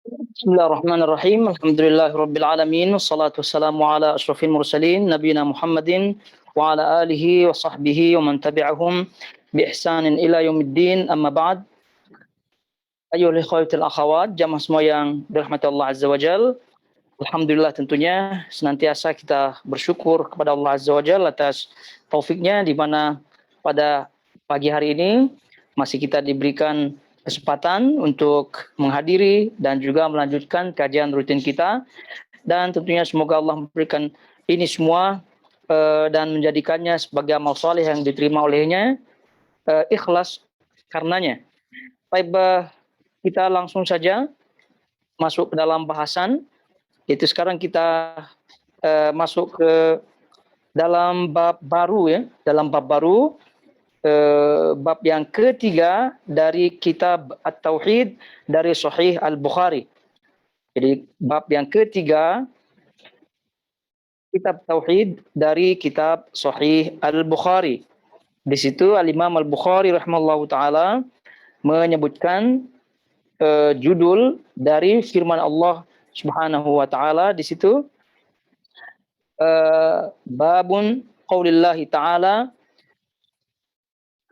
Bismillahirrahmanirrahim. Alhamdulillahirabbil alamin wassalatu wassalamu ala asyrafil mursalin nabiyina Muhammadin wa ala alihi wa sahbihi wa man tabi'ahum bi ihsanin ila yaumiddin. Amma ba'd. Ayyuhal ikhwatul akhawat, jamaah semua yang dirahmati Allah Azza wa Jalla. Alhamdulillah tentunya senantiasa kita bersyukur kepada Allah Azza wa Jalla atas taufiknya di mana pada pagi hari ini masih kita diberikan kesempatan untuk menghadiri dan juga melanjutkan kajian rutin kita, dan tentunya semoga Allah memberikan ini semua dan menjadikannya sebagai amal saleh yang diterima olehnya, ikhlas karenanya. Baik, kita langsung saja masuk ke dalam bahasan. Itu sekarang kita masuk ke dalam bab baru ya, bab yang ketiga dari kitab At-Tauhid dari Sahih Al-Bukhari. Jadi bab yang ketiga kitab Tauhid dari kitab Sahih Al-Bukhari. Di situ Al-Imam Al-Bukhari rahimahullahu taala menyebutkan judul dari firman Allah Subhanahu wa taala di situ, babun qaulillahi ta'ala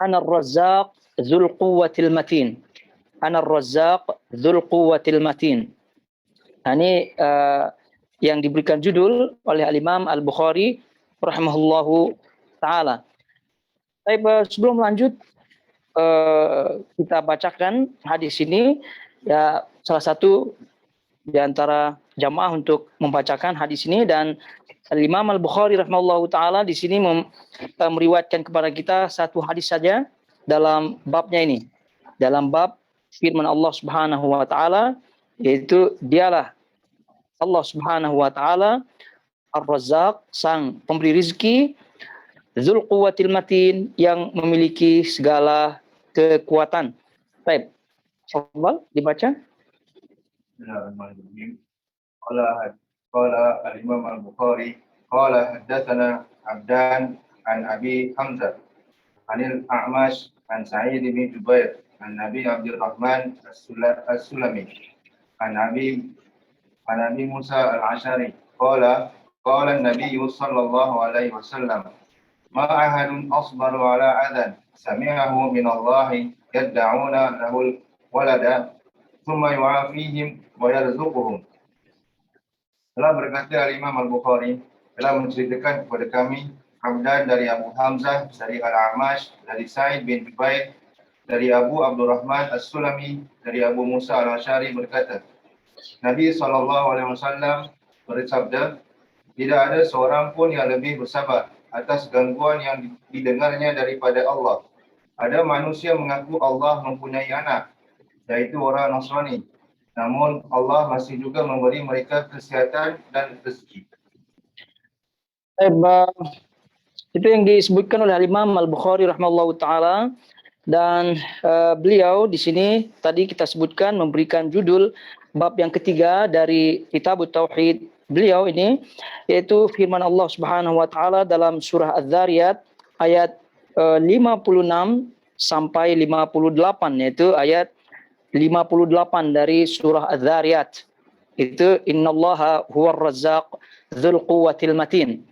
anar razzaq dzul quwwatil matin. Anar razzaq dzul quwwatil matin. Ini yang diberikan judul oleh Al-Imam Al-Bukhari rahimahullahu taala. Baik, sebelum lanjut kita bacakan hadis ini, ya salah satu di antara jamaah untuk membacakan hadis ini, dan Imam Al-Bukhari rahimahullahu taala di sini meriwayatkan kepada kita satu hadis saja dalam babnya ini. Dalam bab firman Allah Subhanahu wa taala, yaitu dialah Allah Subhanahu wa taala Ar-Razzaq, sang pemberi rizki, Dzul Quwwatil Matin, yang memiliki segala kekuatan. Baik. Coba dibaca. Bismillahirrahmanirrahim. Qala al-Imam Al-Bukhari qala haddatsana Abdan an Abi Hamzah anil A'mash an Sa'id bin Jubair an Nabi Abdurrahman As-Sulami an Abi Musa Al-Ash'ari qala an-nabiy sallallahu alaihi wasallam ma ahadun asbaru ala adhan sami'ahu min Allah yad'una lahu walada thumma yu'afihim wa yarzuquhum. Telah berkata Imam Al-Bukhari, telah menceritakan kepada kami Abdan dari Abu Hamzah, dari Al-Amash, dari Sa'id bin Jubair, dari Abu Abdurrahman As-Sulami, dari Abu Musa Al-Ash'ari berkata, Nabi SAW bersabda, tidak ada seorang pun yang lebih bersabar atas gangguan yang didengarnya daripada Allah. Ada manusia mengaku Allah mempunyai anak, yaitu orang Nasrani. Namun Allah masih juga memberi mereka kesehatan dan rezeki. Itu yang disebutkan oleh Imam Al-Bukhari rahimahullahu taala, dan beliau di sini tadi kita sebutkan memberikan judul bab yang ketiga dari kitab Tauhid beliau ini, yaitu firman Allah Subhanahu wa taala dalam surah Az-Zariyat ayat 56 sampai 58, yaitu ayat 58 dari surah Az-Zariyat. Itu innallaha huwar razzaq dzul quwwatil matin.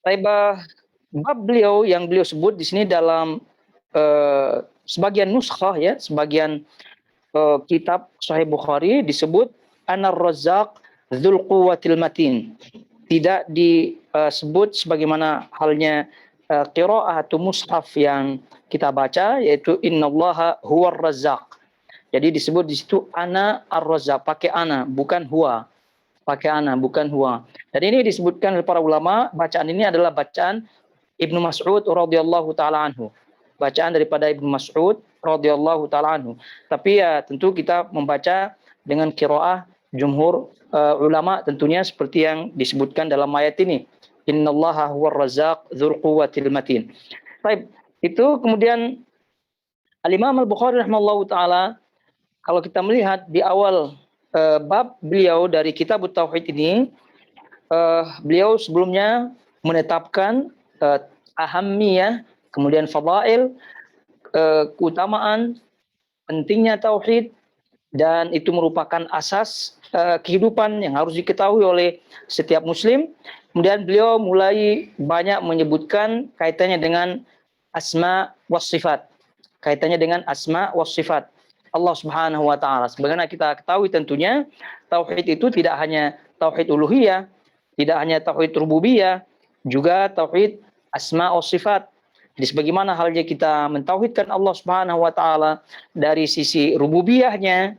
Bab beliau yang beliau sebut di sini dalam sebagian nuskhah ya, sebagian kitab Sahih Bukhari disebut anar razzaq dzul quwwatil matin. Tidak disebut sebagaimana halnya qiraah atau mushaf yang kita baca, yaitu innallaha huwar razzaq. Jadi disebut di situ ana ar-razzaq, pakai ana bukan huwa. Pakai ana bukan huwa. Dan ini disebutkan oleh para ulama, bacaan ini adalah bacaan Ibnu Mas'ud radhiyallahu taala anhu. Bacaan daripada Ibnu Mas'ud radhiyallahu taala anhu. Tapi ya tentu kita membaca dengan qiraah jumhur ulama tentunya seperti yang disebutkan dalam ayat ini. Innallaha huwar razzaq dzul quwwatil matin. Baik, itu kemudian Al-Imam Al-Bukhari rahimahullahu taala, kalau kita melihat di awal bab beliau dari kitab Tauhid ini, beliau sebelumnya menetapkan ahammiyah, kemudian fadail, keutamaan, pentingnya tauhid, dan itu merupakan asas kehidupan yang harus diketahui oleh setiap muslim. Kemudian beliau mulai banyak menyebutkan kaitannya dengan asma was sifat. Kaitannya dengan asma was sifat Allah Subhanahu wa taala. Sebagaimana kita ketahui tentunya tauhid itu tidak hanya tauhid uluhiyah, tidak hanya tauhid rububiyah, juga tauhid asma was sifat. Jadi sebagaimana halnya kita mentauhidkan Allah Subhanahu wa taala dari sisi rububiyahnya,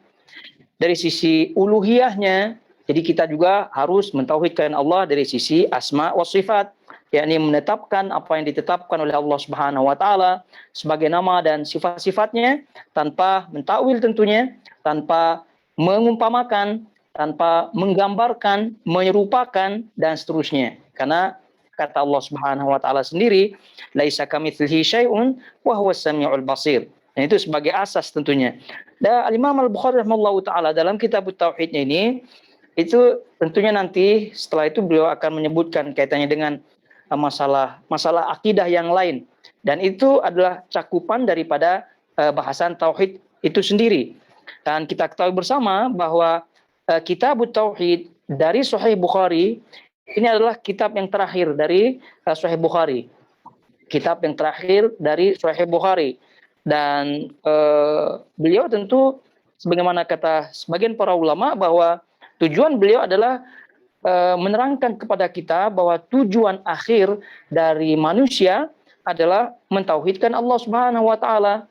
dari sisi uluhiyahnya, jadi kita juga harus mentauhidkan Allah dari sisi asma wa sifat, yakni menetapkan apa yang ditetapkan oleh Allah Subhanahu wa taala sebagai nama dan sifat-sifatnya tanpa mentakwil tentunya, tanpa mengumpamakan, tanpa menggambarkan, menyerupakan dan seterusnya. Karena kata Allah Subhanahu wa taala sendiri, laisa kamitslihi syai'un wa huwas samiul basir. Dan itu sebagai asas tentunya. Dan Imam Al-Bukhari rahimahullahu taala dalam kitab tauhidnya ini itu tentunya nanti setelah itu beliau akan menyebutkan kaitannya dengan masalah akidah yang lain, dan itu adalah cakupan daripada bahasan tauhid itu sendiri. Dan kita ketahui bersama bahwa kitab tauhid dari Sahih Bukhari ini adalah kitab yang terakhir dari Sahih Bukhari. Kitab yang terakhir dari Sahih Bukhari. Dan beliau tentu sebagaimana kata sebagian para ulama bahwa tujuan beliau adalah menerangkan kepada kita bahwa tujuan akhir dari manusia adalah mentauhidkan Allah Subhanahu wa taala,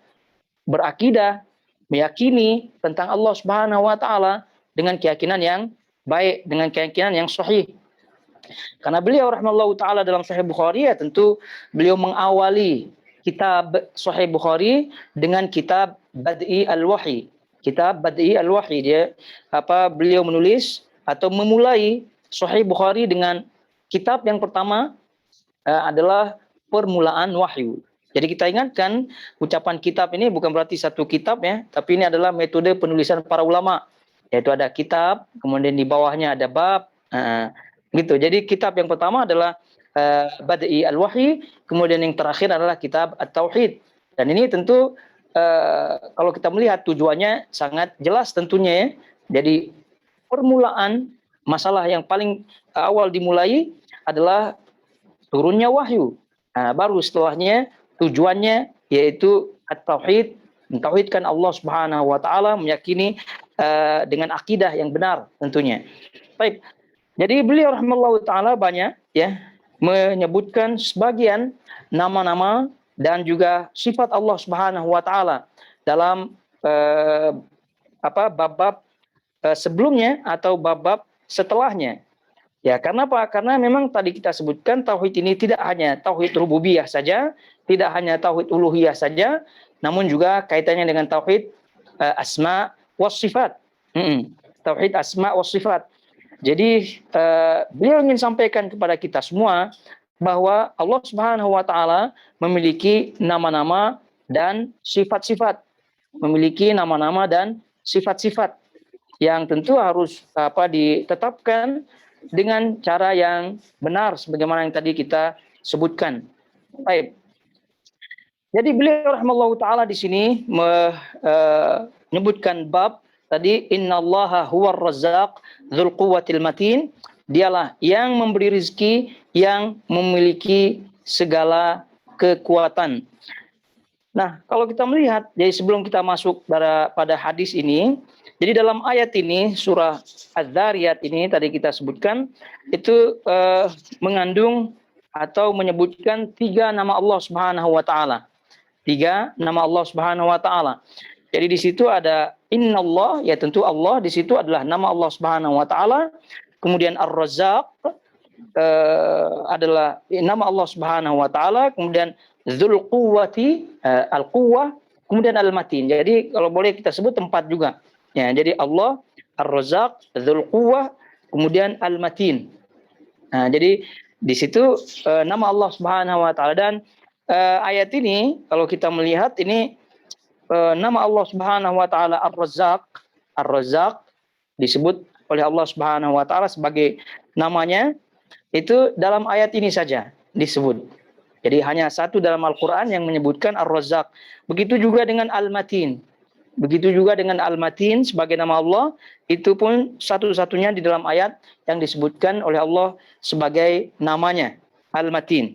berakidah, meyakini tentang Allah Subhanahu wa taala dengan keyakinan yang baik, dengan keyakinan yang sahih. Karena beliau rahimahullahu taala dalam Sahih Bukhari ya tentu beliau mengawali kitab Sahih Bukhari dengan kitab Bad'i Al-Wahyi. Kitab Bad'i Al-Wahyi, dia beliau menulis atau memulai Sahih Bukhari dengan kitab yang pertama adalah permulaan wahyu. Jadi kita ingatkan ucapan kitab ini bukan berarti satu kitab ya, tapi ini adalah metode penulisan para ulama. Yaitu ada kitab, kemudian di bawahnya ada bab, gitu. Jadi kitab yang pertama adalah Bad'i Al-Wahyi, kemudian yang terakhir adalah kitab At-Tauhid. Dan ini tentu kalau kita melihat tujuannya sangat jelas tentunya ya. Jadi permulaan masalah yang paling awal dimulai adalah turunnya wahyu. Baru setelahnya tujuannya yaitu At-Tauhid, mentauhidkan Allah Subhanahu wa taala, meyakini dengan akidah yang benar tentunya. Baik. Jadi beliau rahimahullahu taala banyak ya menyebutkan sebagian nama-nama dan juga sifat Allah Subhanahu wa taala dalam bab-bab sebelumnya atau bab-bab setelahnya. Ya, karena apa? Karena memang tadi kita sebutkan tauhid ini tidak hanya tauhid rububiyah saja, tidak hanya tauhid uluhiyah saja, namun juga kaitannya dengan tauhid asma was sifat. Tauhid asma was sifat. Jadi beliau ingin sampaikan kepada kita semua bahwa Allah Subhanahu wa taala memiliki nama-nama dan sifat-sifat. Memiliki nama-nama dan sifat-sifat yang tentu harus ditetapkan dengan cara yang benar sebagaimana yang tadi kita sebutkan. Baik. Jadi beliau rahimahullahu taala di sini menyebutkan bab tadi, innallaha huwar razzaq dzul quwwatil matin, dialah yang memberi rezeki, yang memiliki segala kekuatan. Nah, kalau kita melihat, jadi sebelum kita masuk pada hadis ini, jadi dalam ayat ini, surah Az-Zariyat ini tadi kita sebutkan, itu mengandung atau menyebutkan 3 nama Allah Subhanahu wa taala. 3 nama Allah Subhanahu wa taala. Jadi di situ ada innallah, ya tentu Allah di situ adalah nama Allah Subhanahu wa taala. Kemudian Ar-Razzaq adalah nama Allah Subhanahu wa taala, kemudian Dzul Quwwati Al-Quwwah, kemudian Al-Matin. Jadi kalau boleh kita sebut 4 juga. Ya, jadi Allah, Ar-Razzaq, Dzul Quwwah, kemudian Al-Matin. Nah, jadi di situ nama Allah Subhanahu wa taala, dan ayat ini kalau kita melihat ini nama Allah Subhanahu wa taala Ar-Razzaq. Ar-Razzaq disebut oleh Allah Subhanahu wa taala sebagai namanya itu dalam ayat ini saja disebut. Jadi hanya satu dalam Al-Qur'an yang menyebutkan Ar-Razzaq. Begitu juga dengan Al-Matin. Begitu juga dengan Al-Matin sebagai nama Allah, itu pun satu-satunya di dalam ayat yang disebutkan oleh Allah sebagai namanya, Al-Matin.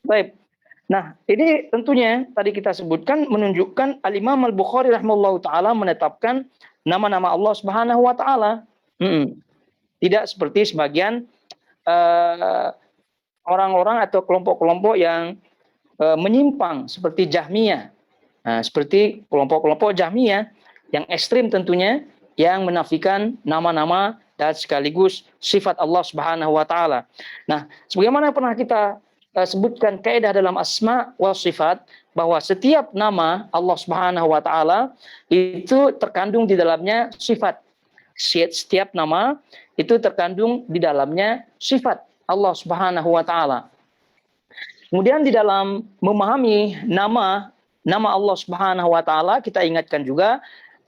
Baik. Nah, ini tentunya tadi kita sebutkan menunjukkan Al-Imam Al-Bukhari rahimahullahu taala menetapkan nama-nama Allah Subhanahu wa taala. Tidak seperti sebagian orang-orang atau kelompok-kelompok yang menyimpang seperti Jahmiyah. Nah, seperti kelompok-kelompok Jahmiyah yang ekstrim tentunya, yang menafikan nama-nama dan sekaligus sifat Allah Subhanahu wa taala. Nah, sebagaimana pernah kita sebutkan kaidah dalam asma wa sifat, bahwa setiap nama Allah Subhanahu wa taala itu terkandung di dalamnya sifat. Setiap nama itu terkandung di dalamnya sifat Allah Subhanahu wa taala. Kemudian di dalam memahami nama Allah Subhanahu wa taala, kita ingatkan juga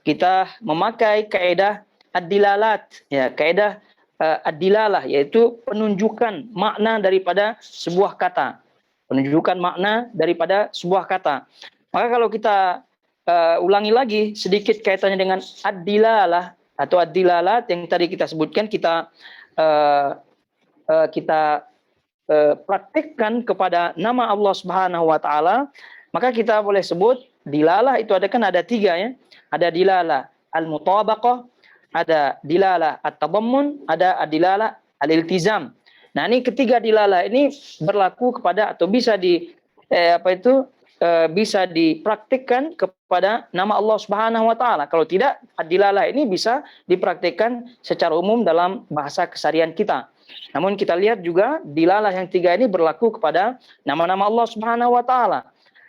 kita memakai kaidah ad-dilalat, ya, kaidah ad-dilalah, yaitu penunjukan makna daripada sebuah kata. Penunjukan makna daripada sebuah kata. Maka kalau kita ulangi lagi sedikit kaitannya dengan ad-dilalah atau ad-dilalat yang tadi kita sebutkan, kita praktikkan kepada nama Allah Subhanahu wa taala, maka kita boleh sebut dilalah itu ada tiga, ya. Ada dilalah al-mutabaqah, ada dilalah at-tadammun, ada dilalah al-iltizam. Nah, ini ketiga dilalah ini berlaku kepada atau bisa bisa dipraktikkan kepada nama Allah Subhanahu wa taala. Kalau tidak, dilalah ini bisa dipraktikkan secara umum dalam bahasa keseharian kita. Namun kita lihat juga dilalah yang tiga ini berlaku kepada nama-nama Allah Subhanahu wa taala.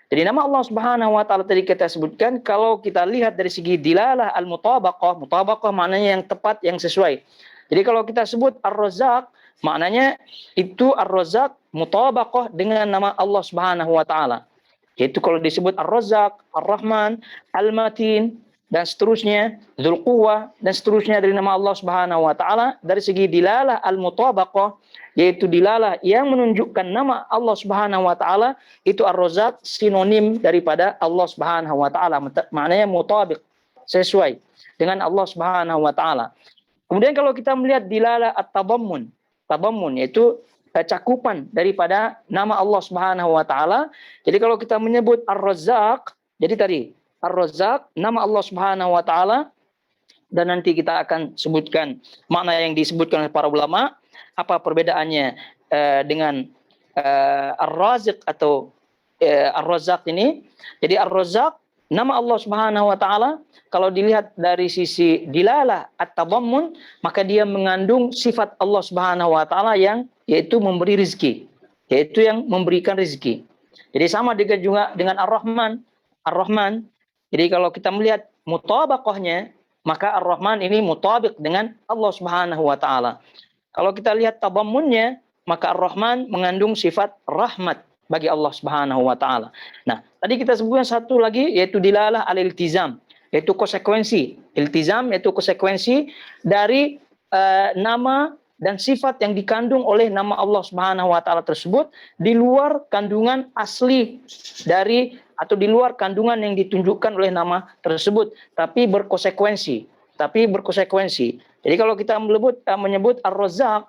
Jadi nama Allah Subhanahu wa taala tadi kita sebutkan, kalau kita lihat dari segi dilalah al-mutabaqah, mutabaqah maknanya yang tepat, yang sesuai. Jadi kalau kita sebut Ar-Razzaq, maknanya itu Ar-Razzaq mutabaqah dengan nama Allah Subhanahu wa taala. Yaitu kalau disebut Ar-Razzaq, Ar-Rahman, Al-Matin, dan seterusnya, Dzul Quwwah, dan seterusnya dari nama Allah Subhanahu wa taala, dari segi dilalah al-mutabaqah, yaitu dilalah yang menunjukkan nama Allah Subhanahu wa taala, itu Ar-Razzaq sinonim daripada Allah Subhanahu wa taala, maknanya mutabiq, sesuai dengan Allah Subhanahu wa taala. Kemudian kalau kita melihat dilalah at-tadammun, tadammun yaitu cakupan daripada nama Allah Subhanahu wa taala. Jadi kalau kita menyebut Ar-Razzaq, jadi tadi Ar-Razzaq nama Allah Subhanahu wa taala, dan nanti kita akan sebutkan makna yang disebutkan oleh para ulama, apa perbedaannya dengan Ar-Raziq atau Ar-Razzaq ini. Jadi Ar-Razzaq nama Allah Subhanahu wa taala, kalau dilihat dari sisi dilalah at-tadammun, maka dia mengandung sifat Allah Subhanahu wa taala yang yaitu memberi rizki, yaitu yang memberikan rizki. Jadi sama juga dengan Ar-Rahman. Ar-Rahman, jadi kalau kita melihat mutabaqahnya, maka Ar-Rahman ini mutabiq dengan Allah Subhanahu wa taala. Kalau kita lihat tadammunnya, maka Ar-Rahman mengandung sifat rahmat bagi Allah Subhanahu wa taala. Nah, tadi kita sebutkan satu lagi, yaitu dilalah al-iltizam, yaitu konsekuensi. Iltizam yaitu konsekuensi dari nama dan sifat yang dikandung oleh nama Allah Subhanahu wa taala tersebut di luar kandungan asli dari atau di luar kandungan yang ditunjukkan oleh nama tersebut, tapi berkonsekuensi. Jadi kalau kita menyebut Ar-Razzaq,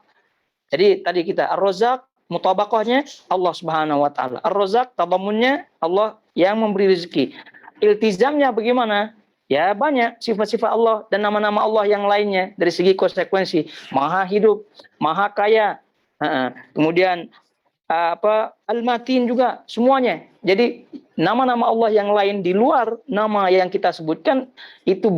jadi tadi kita Ar-Razzaq mutabaqahnya Allah Subhanahu wa taala. Ar-Razzaq tadammunnya Allah yang memberi rezeki. Iltizamnya bagaimana? Ya, banyak sifat-sifat Allah dan nama-nama Allah yang lainnya dari segi konsekuensi. Maha hidup, maha kaya. Kemudian Al-Matin juga, semuanya. Jadi nama-nama Allah yang lain di luar nama yang kita sebutkan itu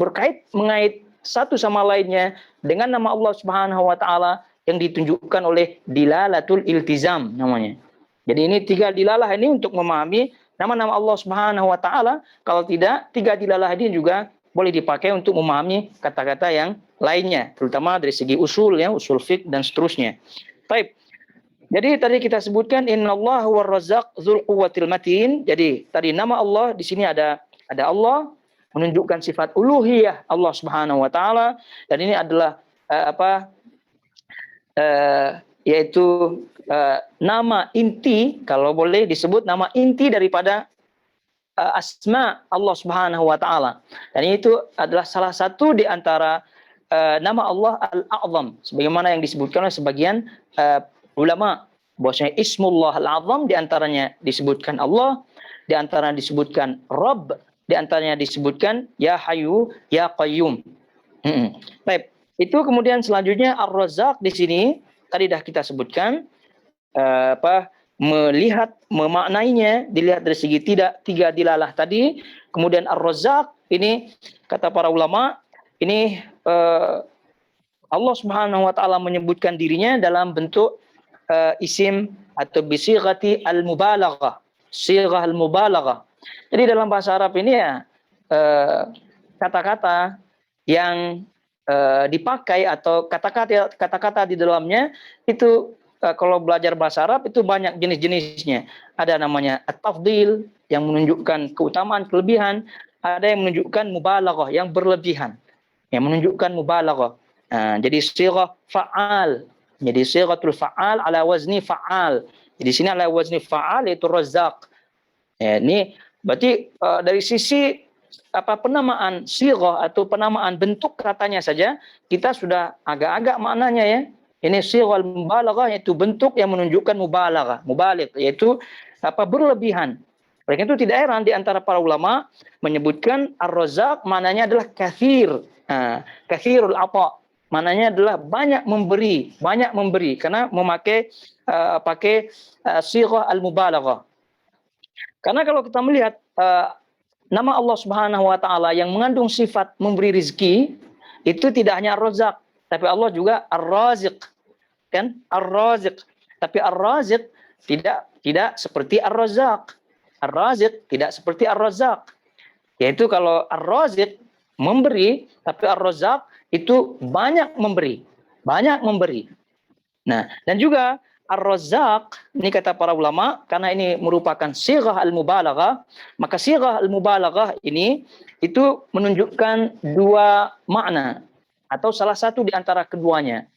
mengait satu sama lainnya dengan nama Allah Subhanahu wa taala yang ditunjukkan oleh dilalatul iltizam namanya. Jadi ini tiga dilalah ini untuk memahami nama-nama Allah Subhanahu wa taala. Kalau tidak, tiga dilalah ini juga boleh dipakai untuk memahami kata-kata yang lainnya, terutama dari segi usul, ya, usul fiqh dan seterusnya. Baik. Jadi tadi kita sebutkan innallaha huwar razzaq dzul quwwatil matin. Jadi tadi nama Allah di sini ada Allah, menunjukkan sifat uluhiyah Allah Subhanahu wa taala, dan ini adalah yaitu nama inti, kalau boleh disebut nama inti daripada asma Allah Subhanahu wa taala. Dan itu adalah salah satu di antara nama Allah Al-A'zam, sebagaimana yang disebutkan oleh sebagian ulama, bahwasanya Ismullah Al-A'zam di antaranya disebutkan Allah, di antaranya disebutkan Rabb, di antaranya disebutkan Ya Hayyu Ya Qayyum. Baik, itu kemudian selanjutnya Ar-Razzaq di sini tadi dah kita sebutkan melihat memaknainya dilihat dari segi tiga dilalah tadi. Kemudian Ar-Razzaq ini kata para ulama ini Allah Subhanahu wa taala menyebutkan dirinya dalam bentuk isim atau bisighati al-mubalaghah, sighah al-mubalaghah. Jadi dalam bahasa Arab ini ya kata-kata yang dipakai atau kata-kata di dalamnya itu kalau belajar bahasa Arab itu banyak jenis-jenisnya. Ada namanya at-tafdil yang menunjukkan keutamaan, kelebihan, ada yang menunjukkan mubalaghah yang berlebihan, yang menunjukkan mubalaghah. Jadi sighah fa'al. Jadi sighatul fa'al ala wazni fa'al. Jadi sini ala wazni fa'al yaitu Razzaq. Ya, ini berarti dari sisi penamaan sighah atau penamaan bentuk katanya saja kita sudah agak-agak maknanya ya. Ini sighal mubalaghah yaitu bentuk yang menunjukkan mubalaghah, mubaligh yaitu berlebihan. Oleh itu tidak heran di antara para ulama menyebutkan Ar-Razzaq maknanya adalah katsir. Katsirul ata. Maknanya adalah banyak memberi karena memakai sighah al-mubalaghah. Karena kalau kita melihat nama Allah Subhanahu wa taala yang mengandung sifat memberi rizki itu tidak hanya Ar-Razzaq, tapi Allah juga Ar-Raziq. Kan? Ar-Raziq. Tapi Ar-Raziq tidak seperti Ar-Razzaq. Ar-Raziq tidak seperti Ar-Razzaq. Yaitu kalau Ar-Raziq memberi, tapi Ar-Razzaq itu banyak memberi. Nah, dan juga Ar-Razzaq, ini kata para ulama, karena ini merupakan sighah al-mubalaghah, maka sighah al-mubalaghah ini itu menunjukkan dua makna atau salah satu di antara keduanya.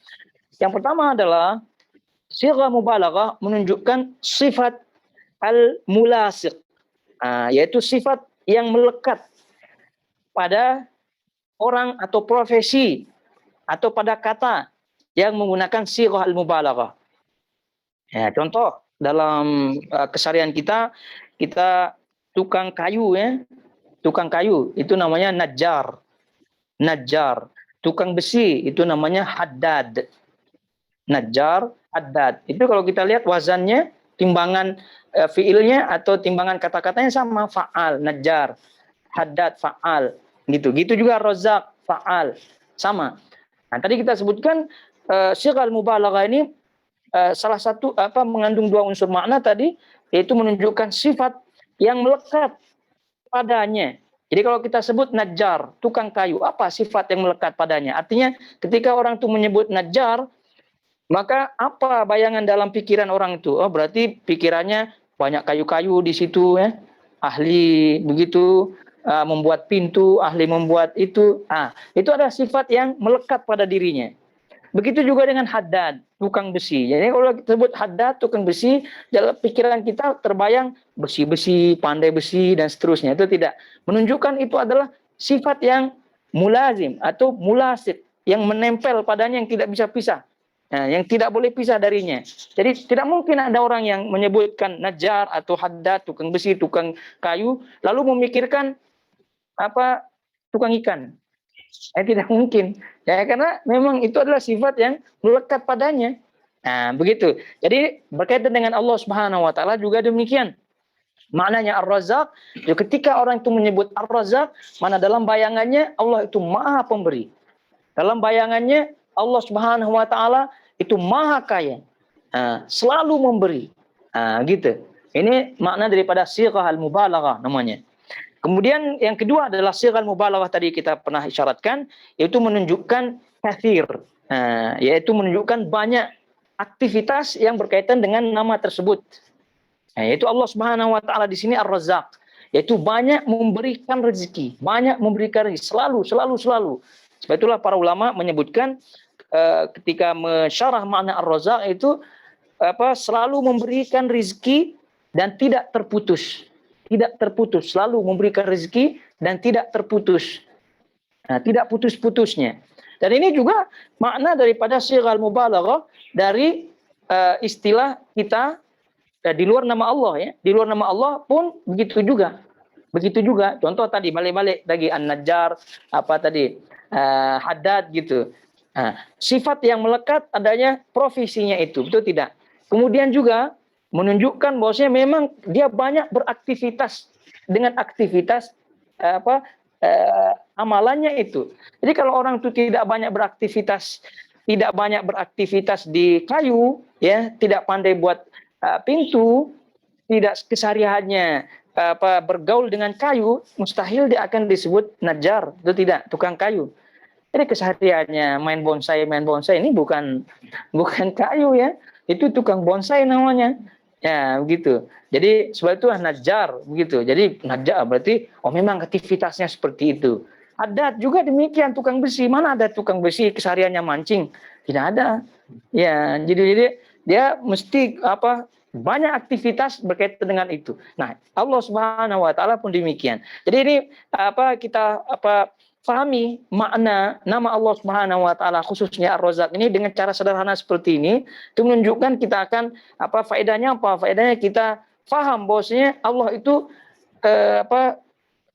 Yang pertama adalah sighah mubalaghah menunjukkan sifat al-mulasiq, yaitu sifat yang melekat pada orang atau profesi atau pada kata yang menggunakan sighah al-mubalaghah. Ya, contoh dalam keseharian kita tukang kayu ya. Tukang kayu itu namanya najjar. Najjar. Tukang besi itu namanya haddad. Najjar, haddad. Itu kalau kita lihat wazannya, timbangan fiilnya atau timbangan kata-katanya sama, fa'al, najjar, haddad, fa'al. Gitu juga Razzaq, fa'al, sama. Nah, tadi kita sebutkan sighah al-mubalaghah ini salah satu mengandung dua unsur makna tadi, yaitu menunjukkan sifat yang melekat padanya. Jadi kalau kita sebut najjar, tukang kayu, apa sifat yang melekat padanya? Artinya ketika orang itu menyebut najjar, maka apa bayangan dalam pikiran orang itu? Oh, berarti pikirannya banyak kayu-kayu di situ ya. Ahli begitu, membuat pintu, ahli membuat itu. Itu adalah sifat yang melekat pada dirinya. Begitu juga dengan haddad, tukang besi. Jadi kalau kita sebut haddad, tukang besi, dalam pikiran kita terbayang besi-besi, pandai besi, dan seterusnya. Itu tidak. Menunjukkan itu adalah sifat yang mulazim atau mulasik, yang menempel padanya, yang tidak bisa pisah. Nah, yang tidak boleh pisah darinya. Jadi tidak mungkin ada orang yang menyebutkan najjar atau haddad, tukang besi, tukang kayu, lalu memikirkan tukang ikan. Tidak mungkin. Ya, karena memang itu adalah sifat yang melekat padanya. Nah, begitu. Jadi berkaitan dengan Allah Subhanahu wa taala juga demikian. Maknanya Ar-Razzaq, ketika orang itu menyebut Ar-Razzaq, mana dalam bayangannya Allah itu Maha Pemberi. Dalam bayangannya Allah Subhanahu wa taala itu Maha Kaya. Selalu memberi. Gitu. Ini makna daripada sighah al-mubalaghah namanya. Kemudian yang kedua adalah sighah al-mubalaghah tadi kita pernah isyaratkan, yaitu menunjukkan katsir. Yaitu menunjukkan banyak aktivitas yang berkaitan dengan nama tersebut. Yaitu Allah Subhanahu wa taala di sini Ar-Razzaq, yaitu banyak memberikan rezeki, banyak memberikan rezeki, selalu. Sebab itulah para ulama menyebutkan ketika mensyarah makna Ar-Razzaq itu selalu memberikan rezeki dan tidak terputus. tidak terputus, selalu memberikan rezeki dan tidak terputus. Nah, tidak putus-putusnya. Dan ini juga makna daripada sighal mubalaghah dari istilah kita di luar nama Allah ya. Di luar nama Allah pun begitu juga. Begitu juga. Contoh tadi balik-balik lagi An-Najjar, apa tadi? Haddad gitu. Nah, sifat yang melekat adanya profesinya itu, betul tidak? Kemudian juga menunjukkan bahwasanya memang dia banyak beraktivitas dengan aktivitas amalannya itu. Jadi kalau orang itu tidak banyak beraktivitas di kayu, ya, tidak pandai buat pintu, tidak kesehariannya bergaul dengan kayu, mustahil dia akan disebut najjar, itu tidak, tukang kayu. Jadi kesehariannya main bonsai ini bukan kayu ya, itu tukang bonsai namanya. Ya, begitu. Jadi sebab itu najjar begitu. Jadi najjar berarti memang aktivitasnya seperti itu. Ada juga demikian tukang besi. Mana ada tukang besi kesehariannya mancing? Tidak ada. Ya, jadi dia mesti banyak aktivitas berkaitan dengan itu. Nah, Allah Subhanahu wa taala pun demikian. Jadi ini kita pahami makna nama Allah Subhanahu wa taala khususnya Ar-Razzaq ini dengan cara sederhana seperti ini, itu menunjukkan kita akan faedahnya kita paham bahwasanya Allah itu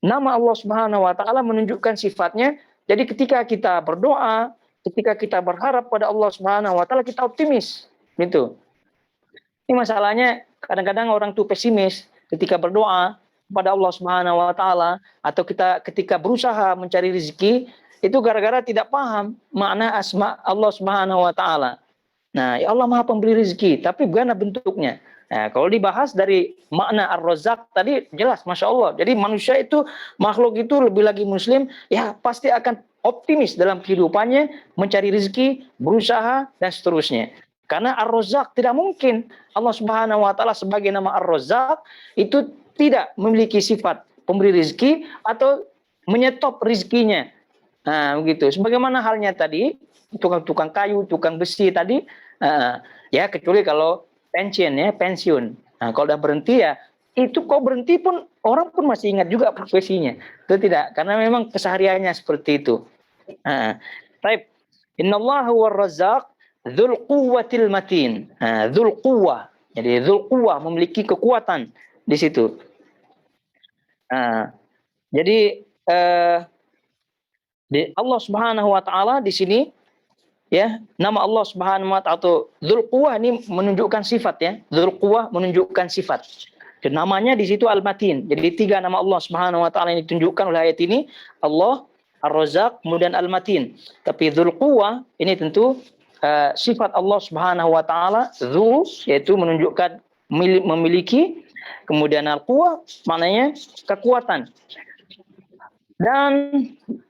nama Allah Subhanahu wa taala menunjukkan sifatnya. Jadi ketika kita berdoa, ketika kita berharap pada Allah Subhanahu wa taala, kita optimis gitu. Ini masalahnya kadang-kadang orang tuh pesimis ketika berdoa pada Allah Subhanahu wa taala, atau kita ketika berusaha mencari rezeki itu gara-gara tidak paham makna asma Allah Subhanahu wa taala. Nah, ya Allah Maha Pemberi rezeki, tapi bagaimana bentuknya? Nah, kalau dibahas dari makna Ar-Razzaq tadi jelas, Masya Allah. Jadi manusia itu, makhluk itu lebih lagi muslim, ya pasti akan optimis dalam kehidupannya, mencari rezeki, berusaha, dan seterusnya. Karena Ar-Razzaq tidak mungkin Allah Subhanahu wa taala sebagai nama Ar-Razzaq itu tidak memiliki sifat pemberi rezeki atau menyetop rezekinya. Nah, begitu. Sebagaimana halnya tadi tukang kayu, tukang besi tadi, ya kecuali kalau pensiun. Nah, kalau udah berhenti ya itu kok berhenti pun orang pun masih ingat juga profesinya. Itu tidak, karena memang kesehariannya seperti itu. Baik. Innallaha huwar razzaq dzul quwwatil matin. Dzul quwwah. Jadi dzul quwwah memiliki kekuatan di situ. Jadi Allah Subhanahu wa taala di sini ya, nama Allah Subhanahu wa taala atau Dzul Quwwah ini menunjukkan sifat ya. Dzul Quwwah menunjukkan sifat. Dan namanya di situ Al-Matin. Jadi 3 nama Allah Subhanahu wa taala yang ditunjukkan oleh ayat ini, Allah, Ar-Razzaq, kemudian Al-Matin. Tapi Dzul Quwwah ini tentu sifat Allah Subhanahu wa taala, Dzu yaitu menunjukkan memiliki, kemudian Al-Quwwah maknanya kekuatan. Dan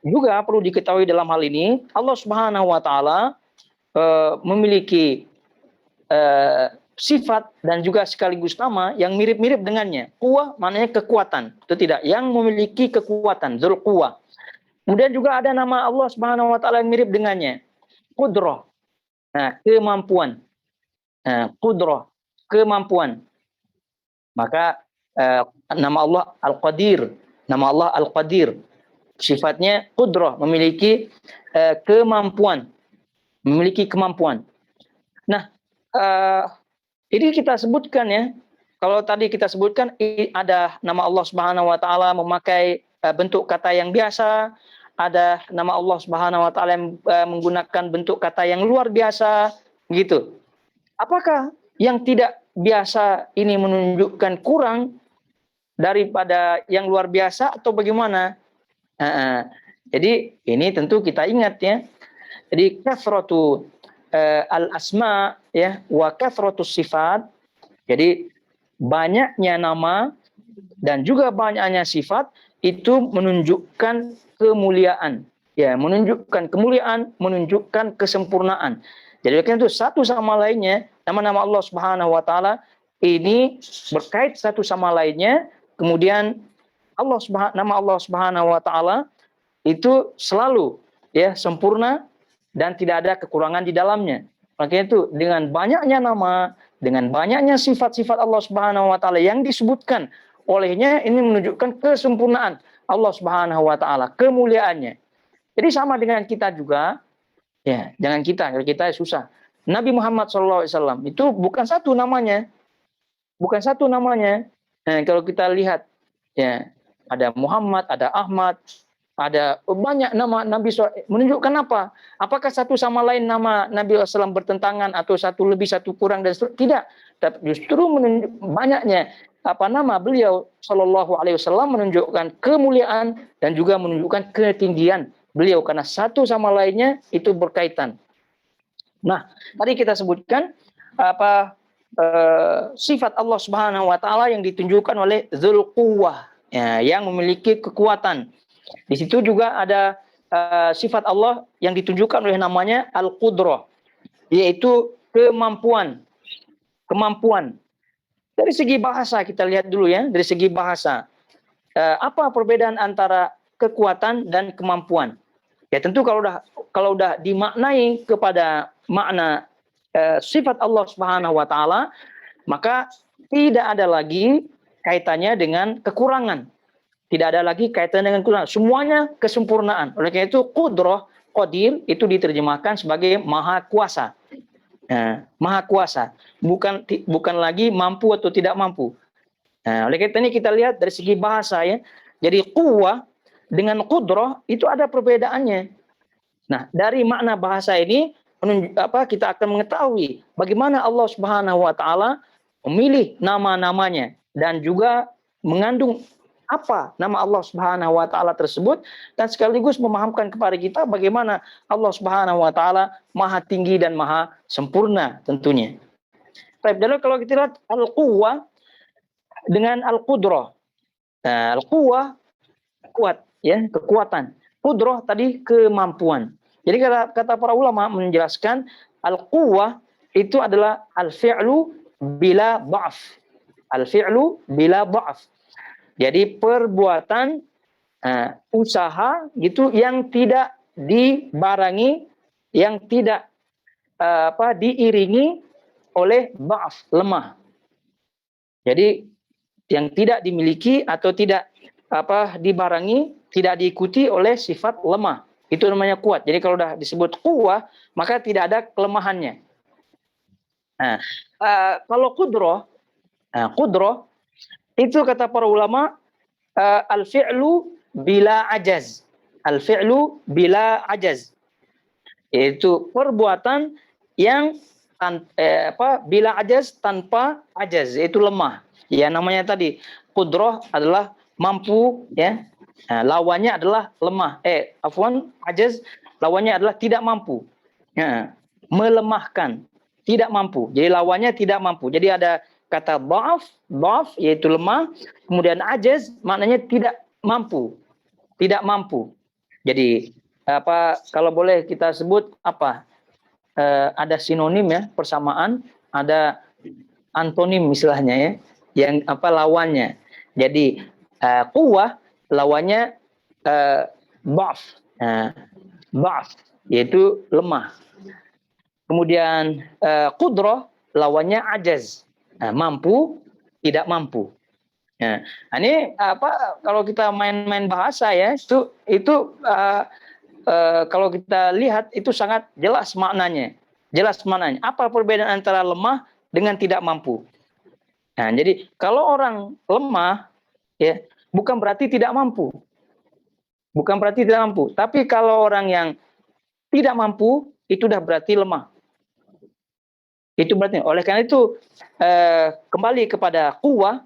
juga perlu diketahui dalam hal ini, Allah Subhanahu wa taala memiliki sifat dan juga sekaligus nama yang mirip-mirip dengannya. Quwwah maknanya kekuatan, itu tidak, yang memiliki kekuatan, Dzul Quwwah. Kemudian juga ada nama Allah Subhanahu wa taala yang mirip dengannya, Qudrah. Nah, kemampuan. Qudrah, kemampuan. Maka nama Allah Al-Qadir, nama Allah Al-Qadir. Sifatnya qudrah, memiliki kemampuan. Memiliki kemampuan. Nah, ini kita sebutkan ya. Kalau tadi kita sebutkan ada nama Allah Subhanahu wa taala memakai bentuk kata yang biasa, ada nama Allah Subhanahu wa taala yang menggunakan bentuk kata yang luar biasa, gitu. Apakah yang tidak biasa ini menunjukkan kurang daripada yang luar biasa atau bagaimana? Jadi ini tentu kita ingat ya. Jadi kathratu al-asma ya wa kathratu sifat. Jadi banyaknya nama dan juga banyaknya sifat itu menunjukkan kemuliaan. Ya, menunjukkan kemuliaan, menunjukkan kesempurnaan. Jadi itu satu sama lainnya, nama-nama Allah Subhanahu wa taala ini berkait satu sama lainnya. Kemudian nama Allah Subhanahu wa taala itu selalu ya sempurna dan tidak ada kekurangan di dalamnya. Makanya itu dengan banyaknya nama, dengan banyaknya sifat-sifat Allah Subhanahu wa taala yang disebutkan olehnya ini menunjukkan kesempurnaan Allah Subhanahu wa taala, kemuliaannya. Jadi sama dengan kita juga, ya, jangan kita, kalau kita susah. Nabi Muhammad SAW itu bukan satu namanya. Bukan satu namanya. Nah, kalau kita lihat, ya, ada Muhammad, ada Ahmad, ada banyak nama Nabi SAW. Menunjukkan apa? Apakah satu sama lain nama Nabi SAW bertentangan atau satu lebih, satu kurang, dan seterusnya? Tidak. Tapi justru banyaknya nama beliau Shallallahu Alaihi Wasallam menunjukkan kemuliaan dan juga menunjukkan ketinggian beliau, karena satu sama lainnya itu berkaitan. Nah, tadi kita sebutkan sifat Allah Subhanahu wa taala yang ditunjukkan oleh Dzul Quwwah, ya, yang memiliki kekuatan. Di situ juga ada sifat Allah yang ditunjukkan oleh namanya Al-Qudrah, yaitu kemampuan. Dari segi bahasa kita lihat dulu, ya, dari segi bahasa. Apa perbedaan antara kekuatan dan kemampuan? Ya, tentu kalau udah dimaknai kepada makna sifat Allah Subhanahu wa taala, maka tidak ada lagi kaitannya dengan kekurangan. Tidak ada lagi kaitannya dengan kekurangan. Semuanya kesempurnaan. Oleh karena itu qudrah, qadir itu diterjemahkan sebagai maha kuasa. Nah, maha kuasa, bukan lagi mampu atau tidak mampu. Nah, oleh karena ini kita lihat dari segi bahasa, ya. Jadi quwwah dengan qudrah itu ada perbedaannya. Nah, dari makna bahasa ini kita akan mengetahui bagaimana Allah Subhanahu wa taala memilih nama-namanya dan juga mengandung apa nama Allah Subhanahu wa taala tersebut, dan sekaligus memahamkan kepada kita bagaimana Allah Subhanahu wa taala maha tinggi dan maha sempurna tentunya. Baik, lalu kalau kita lihat al-quwwah dengan al-qudrah. Nah, al-quwwah kuat, ya, kekuatan. Qudrah tadi kemampuan. Jadi kata para ulama menjelaskan al-quwwah itu adalah al-fi'lu bila dha'f. Al-fi'lu bila dha'f. Jadi perbuatan usaha gitu yang tidak dibarengi, yang tidak diiringi oleh dha'f, lemah. Jadi yang tidak dimiliki atau tidak dibarengi, tidak diikuti oleh sifat lemah. Itu namanya kuat. Jadi kalau sudah disebut quwwah, maka tidak ada kelemahannya. Nah, kalau qudrah itu kata para ulama al-fi'lu bila ajaz. Al-fi'lu bila ajaz. Yaitu perbuatan yang bila ajaz, tanpa ajaz, yaitu lemah. Ya, namanya tadi qudrah adalah mampu, ya. Nah, lawannya adalah lemah. Ajaz lawannya adalah tidak mampu. Ya, melemahkan, tidak mampu. Jadi lawannya tidak mampu. Jadi ada kata dha'af yaitu lemah, kemudian ajaz maknanya tidak mampu. Tidak mampu. Jadi kalau boleh kita sebut ada sinonim, ya, persamaan, ada antonim istilahnya, ya, yang lawannya. Jadi quwwah lawannya dha'af. Dha'af yaitu lemah. Kemudian qudrah lawannya ajaz. Mampu, tidak mampu. Nah, ini kalau kita main-main bahasa, ya, itu kalau kita lihat itu sangat jelas maknanya. Jelas maknanya. Apa perbedaan antara lemah dengan tidak mampu? Nah, jadi kalau orang lemah, ya, bukan berarti tidak mampu. Bukan berarti tidak mampu. Tapi kalau orang yang tidak mampu, itu sudah berarti lemah. Itu berarti. Oleh karena itu kembali kepada quwwah.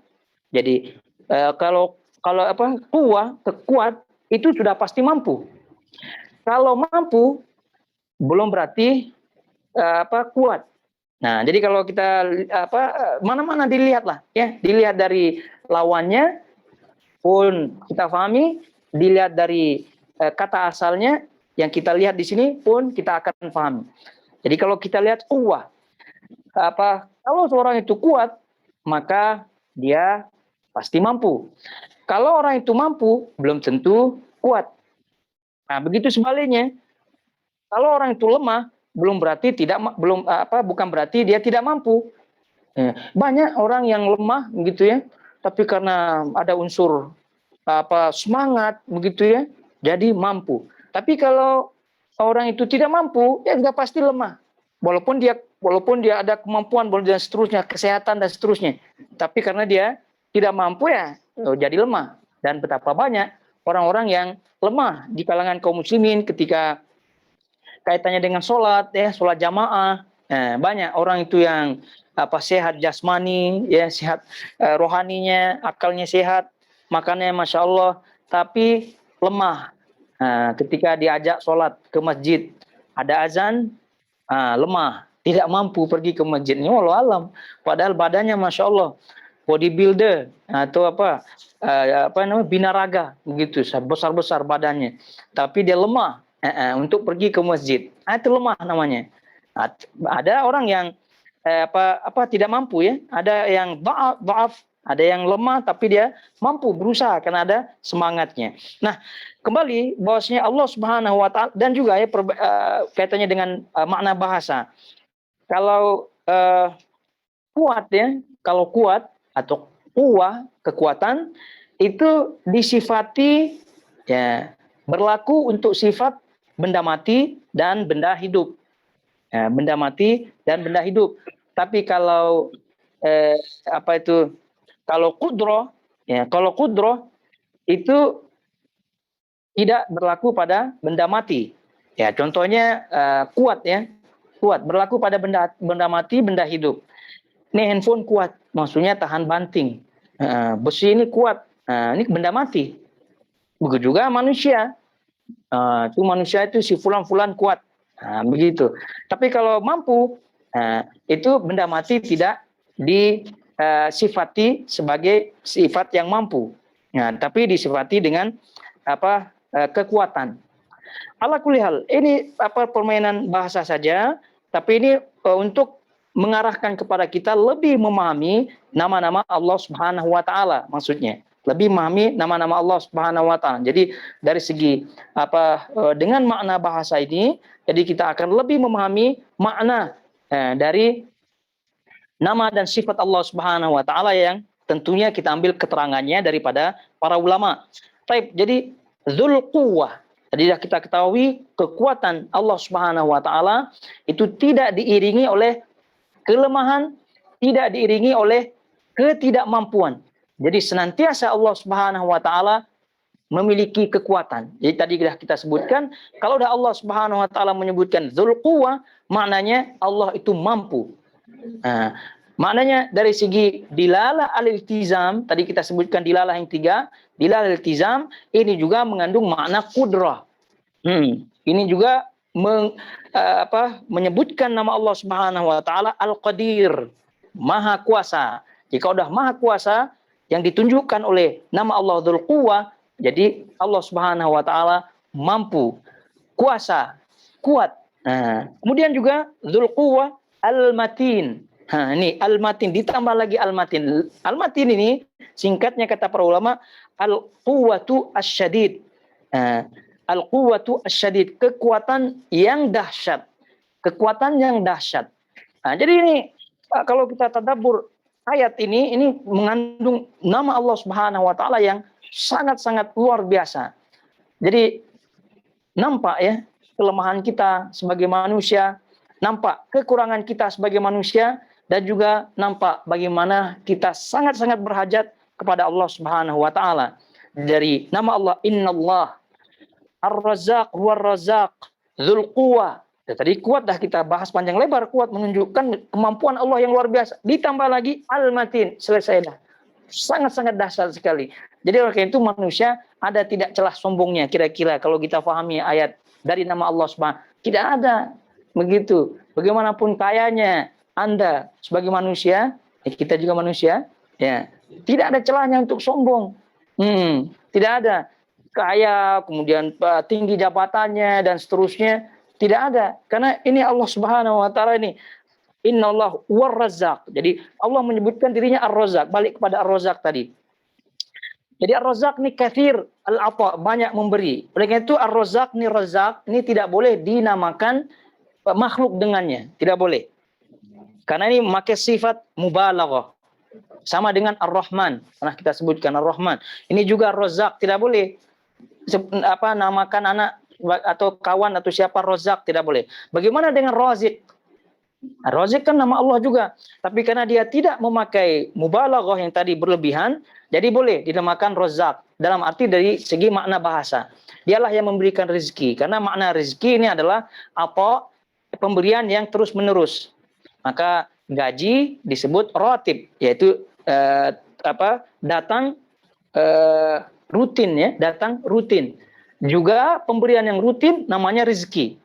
Jadi kalau quwwah, kuat, itu sudah pasti mampu. Kalau mampu belum berarti kuat. Nah, jadi kalau kita mana-mana dilihatlah, ya, dilihat dari lawannya pun kita pahami, dilihat dari kata asalnya yang kita lihat di sini pun kita akan pahami. Jadi kalau kita lihat quwwah, kalau seorang itu kuat, maka dia pasti mampu. Kalau orang itu mampu, belum tentu kuat. Nah, begitu sebaliknya. Kalau orang itu lemah, bukan berarti dia tidak mampu. Banyak orang yang lemah gitu, ya. tapi karena ada unsur semangat begitu ya, jadi mampu. Tapi kalau orang itu tidak mampu, ya sudah pasti lemah. Walaupun dia ada kemampuan dan seterusnya, kesehatan dan seterusnya, tapi karena dia tidak mampu ya jadi lemah. Dan betapa banyak orang-orang yang lemah di kalangan kaum muslimin ketika kaitannya dengan sholat jamaah. Banyak orang itu yang sehat jasmani, ya sehat rohaninya, akalnya sehat, makannya masya Allah, tapi lemah. Ketika diajak sholat ke masjid, ada azan, lemah, tidak mampu pergi ke masjidnya, walau alam. Padahal badannya masya Allah, bodybuilder atau binaraga begitu, besar-besar badannya, tapi dia lemah untuk pergi ke masjid. Itu lemah namanya. Ada orang yang tidak mampu ya, ada yang dhaaf, ada yang lemah tapi dia mampu berusaha karena ada semangatnya. Nah, kembali bahwasanya Allah Subhanahu wa taala dan juga ya kaitannya dengan makna bahasa. Kalau kuat ya, kalau kuat atau kuwah, kekuatan itu disifati ya berlaku untuk sifat benda mati dan benda hidup. Ya, benda mati dan benda hidup. Tapi kalau kalau kudroh itu tidak berlaku pada benda mati. Ya, contohnya kuat ya. Kuat berlaku pada benda mati, benda hidup. Ini handphone kuat, maksudnya tahan banting. Besi ini kuat, ini benda mati. Begitu juga manusia. Itu manusia itu si fulan kuat. Begitu. Tapi kalau mampu, itu benda mati tidak disifati sebagai sifat yang mampu. Tapi disifati dengan kekuatan. Ala kulli hal, ini permainan bahasa saja, tapi ini untuk mengarahkan kepada kita lebih memahami nama-nama Allah Subhanahu wa taala, maksudnya. Lebih memahami nama-nama Allah Subhanahu wa taala. Jadi dari segi dengan makna bahasa ini, jadi kita akan lebih memahami makna dari nama dan sifat Allah Subhanahu wa taala yang tentunya kita ambil keterangannya daripada para ulama. Baik, jadi Dzul Quwwah. Tadi sudah kita ketahui kekuatan Allah Subhanahu wa taala itu tidak diiringi oleh kelemahan, tidak diiringi oleh ketidakmampuan. Jadi senantiasa Allah Subhanahu wa taala memiliki kekuatan. Jadi tadi sudah kita sebutkan, kalau dah Allah Subhanahu wa taala menyebutkan Dzul Quwwah, maknanya Allah itu mampu. Maknanya dari segi dilalah al-iltizam, tadi kita sebutkan dilalah yang 3, dilalah al-iltizam ini juga mengandung makna kudrah. Ini juga menyebutkan nama Allah Subhanahu wa taala Al-Qadir, Maha Kuasa. Jika sudah Maha Kuasa yang ditunjukkan oleh nama Allah Dzul Quwwah, jadi Allah Subhanahu wa taala mampu, kuasa, kuat. Kemudian juga Dzul Quwwah Al-Matin. Ini Al-Matin ditambah lagi Al-Matin. Al-Matin ini singkatnya kata para ulama Al-Quwwatu Asy-Syadid. Al-Quwwatu Asy-Syadid, kekuatan yang dahsyat. Kekuatan yang dahsyat. Jadi ini kalau kita tadabbur ayat ini mengandung nama Allah Subhanahu wa taala yang sangat-sangat luar biasa. Jadi nampak ya kelemahan kita sebagai manusia, nampak kekurangan kita sebagai manusia, dan juga nampak bagaimana kita sangat-sangat berhajat kepada Allah Subhanahu wa taala. Dari nama Allah, Innallah Ar-Razzaq huwar Razzaq Dzul Quwwah. Tadi kuat dah kita bahas panjang lebar, kuat menunjukkan kemampuan Allah yang luar biasa. Ditambah lagi Al-Matin, selesai dah. Sangat-sangat dahsyat sekali. Jadi oleh karena itu manusia ada tidak celah sombongnya kira-kira kalau kita pahami ayat dari nama Allah Subhanahu. Tidak ada. Begitu. Bagaimanapun kayanya Anda sebagai manusia, kita juga manusia, ya. Tidak ada celahnya untuk sombong. Tidak ada. Kaya, kemudian tinggi jabatannya dan seterusnya, tidak ada. Karena ini Allah Subhanahu wa taala ini Innallah war Razzaq. Jadi Allah menyebutkan dirinya Ar-Razzaq, balik kepada Ar-Razzaq tadi. Jadi Ar-Razzaq ini katsir al-ata, banyak memberi. Oleh karena itu Ar-Razzaq ini tidak boleh dinamakan makhluk dengannya, tidak boleh. Karena ini memakai sifat mubalaghah. Sama dengan Ar-Rahman, pernah kita sebutkan Ar-Rahman. Ini juga Rozak, tidak boleh namakan anak atau kawan atau siapa Rozak, tidak boleh. Bagaimana dengan Razik? Razik kan nama Allah juga, tapi karena dia tidak memakai mubalaghah yang tadi berlebihan, jadi boleh dinamakan Razak dalam arti dari segi makna bahasa. Dialah yang memberikan rezeki, karena makna rezeki ini adalah apa? Pemberian yang terus menerus. Maka gaji disebut ratib, yaitu datang rutin, ya, datang rutin. Juga pemberian yang rutin namanya rezeki.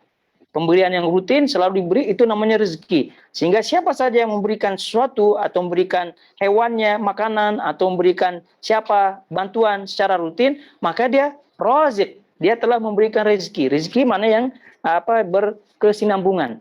Pemberian yang rutin selalu diberi itu namanya rezeki. Sehingga siapa saja yang memberikan sesuatu atau memberikan hewannya makanan atau memberikan siapa bantuan secara rutin, maka dia razik. Dia telah memberikan rezeki. Rezeki mana yang berkesinambungan.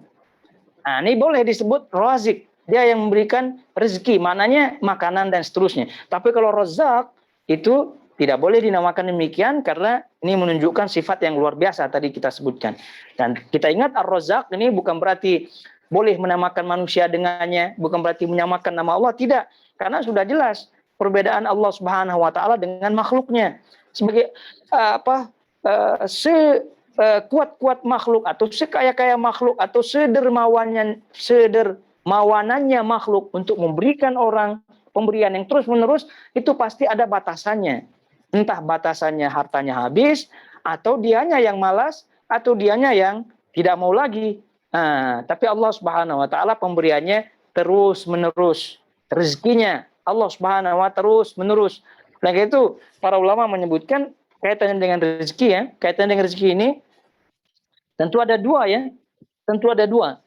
Nah, ini boleh disebut razik. Dia yang memberikan rezeki, maknanya makanan dan seterusnya. Tapi kalau razak itu tidak boleh dinamakan demikian karena ini menunjukkan sifat yang luar biasa tadi kita sebutkan. Dan kita ingat Ar-Razzaq ini bukan berarti boleh menamakan manusia dengannya, bukan berarti menyamakan nama Allah, tidak. Karena sudah jelas perbedaan Allah Subhanahu wa taala dengan makhluknya. Sebagai sekuat-kuat makhluk atau sekaya-kaya makhluk atau sedermawanannya makhluk untuk memberikan orang pemberian yang terus-menerus, itu pasti ada batasannya. Entah batasannya hartanya habis, atau dianya yang malas, atau dianya yang tidak mau lagi. Nah, tapi Allah Subhanahu wa taala pemberiannya terus-menerus. Rezekinya Allah Subhanahu wa terus menerus. Nah, itu para ulama menyebutkan kaitannya dengan rezeki, ya. Kaitannya dengan rezeki ini tentu ada dua, ya. Tentu ada dua.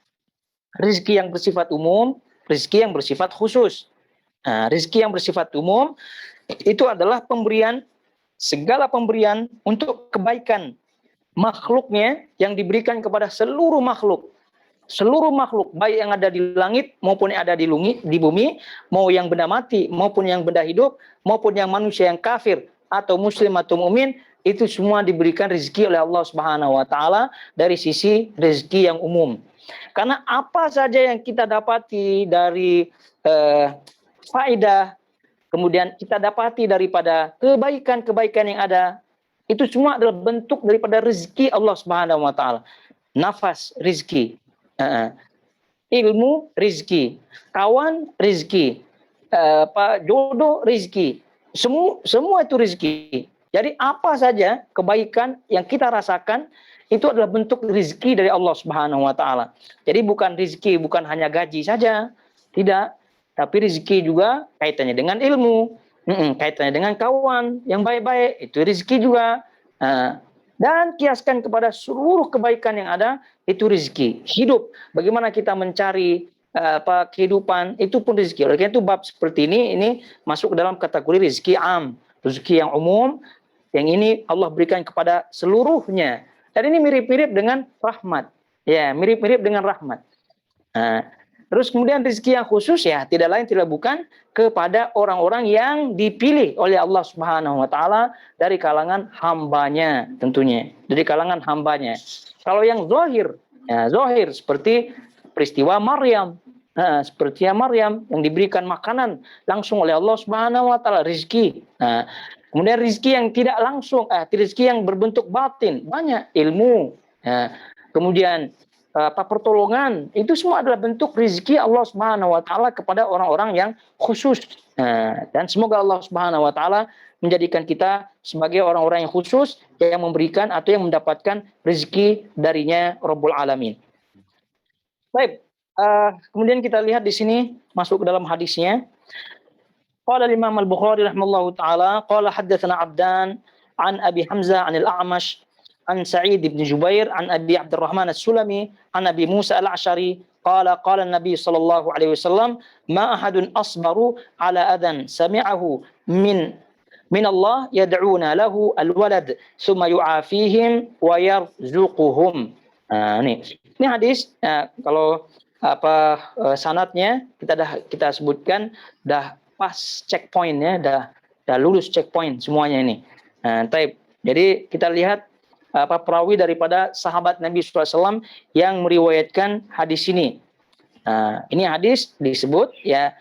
Rezeki yang bersifat umum, rezeki yang bersifat khusus. Nah, rezeki yang bersifat umum itu adalah pemberian, segala pemberian untuk kebaikan makhluknya yang diberikan kepada seluruh makhluk. Seluruh makhluk, baik yang ada di langit maupun yang ada di bumi, mau yang benda mati maupun yang benda hidup, maupun yang manusia yang kafir atau muslim atau mukmin, itu semua diberikan rezeki oleh Allah Subhanahu wa taala dari sisi rezeki yang umum. Karena apa saja yang kita dapati dari faedah, kemudian kita dapati daripada kebaikan-kebaikan yang ada, itu semua adalah bentuk daripada rezeki Allah Subhanahu wa taala. Nafas rezeki, ilmu rezeki, kawan rezeki, jodoh rezeki. Semua itu rezeki. Jadi apa saja kebaikan yang kita rasakan itu adalah bentuk rezeki dari Allah Subhanahu wa taala. Jadi bukan rezeki bukan hanya gaji saja, tidak. Tapi rezeki juga kaitannya dengan ilmu, kaitannya dengan kawan yang baik-baik, itu rezeki juga. Dan kiaskan kepada seluruh kebaikan yang ada, itu rezeki. Hidup, bagaimana kita mencari kehidupan, itu pun rezeki. Oleh karena itu bab seperti ini masuk ke dalam kategori rezeki am, rezeki yang umum, yang ini Allah berikan kepada seluruhnya. Dan ini mirip-mirip dengan rahmat. Ya, mirip-mirip dengan rahmat. Terus kemudian rezeki yang khusus, ya tidak lain tidak bukan kepada orang-orang yang dipilih oleh Allah Subhanahu wa taala dari kalangan hambanya, tentunya dari kalangan hambanya. Kalau yang zahir, ya zahir seperti peristiwa Maryam, seperti Maryam yang diberikan makanan langsung oleh Allah Subhanahu wa taala, rezeki. Kemudian rezeki yang tidak langsung, rezeki yang berbentuk batin, banyak ilmu. Kemudian pertolongan, itu semua adalah bentuk rezeki Allah Subhanahu wa taala kepada orang-orang yang khusus. Dan semoga Allah Subhanahu wa taala menjadikan kita sebagai orang-orang yang khusus yang memberikan atau yang mendapatkan rezeki darinya Rabbul Alamin. Baik, kemudian kita lihat di sini masuk ke dalam hadisnya. Qala Imam Al-Bukhari rahimahullahu taala, qala haddatsana Abdan an Abi Hamzah an Al-A'mash عن سعيد بن جبير عن أبي عبد الرحمن السلمي عن أبي موسى الأشعري قال قال النبي صلى الله عليه وسلم ما أحد أصبر على أذى سمعه من الله يدعون له الولد ثم يعافيهم ويرزقهم. Ini hadis, kalau sanadnya kita sebutkan dah pas checkpoint, ya, dah lulus checkpoint semuanya ini. Jadi kita lihat perawi daripada sahabat Nabi SAW yang meriwayatkan hadis ini. Ini hadis disebut, ya,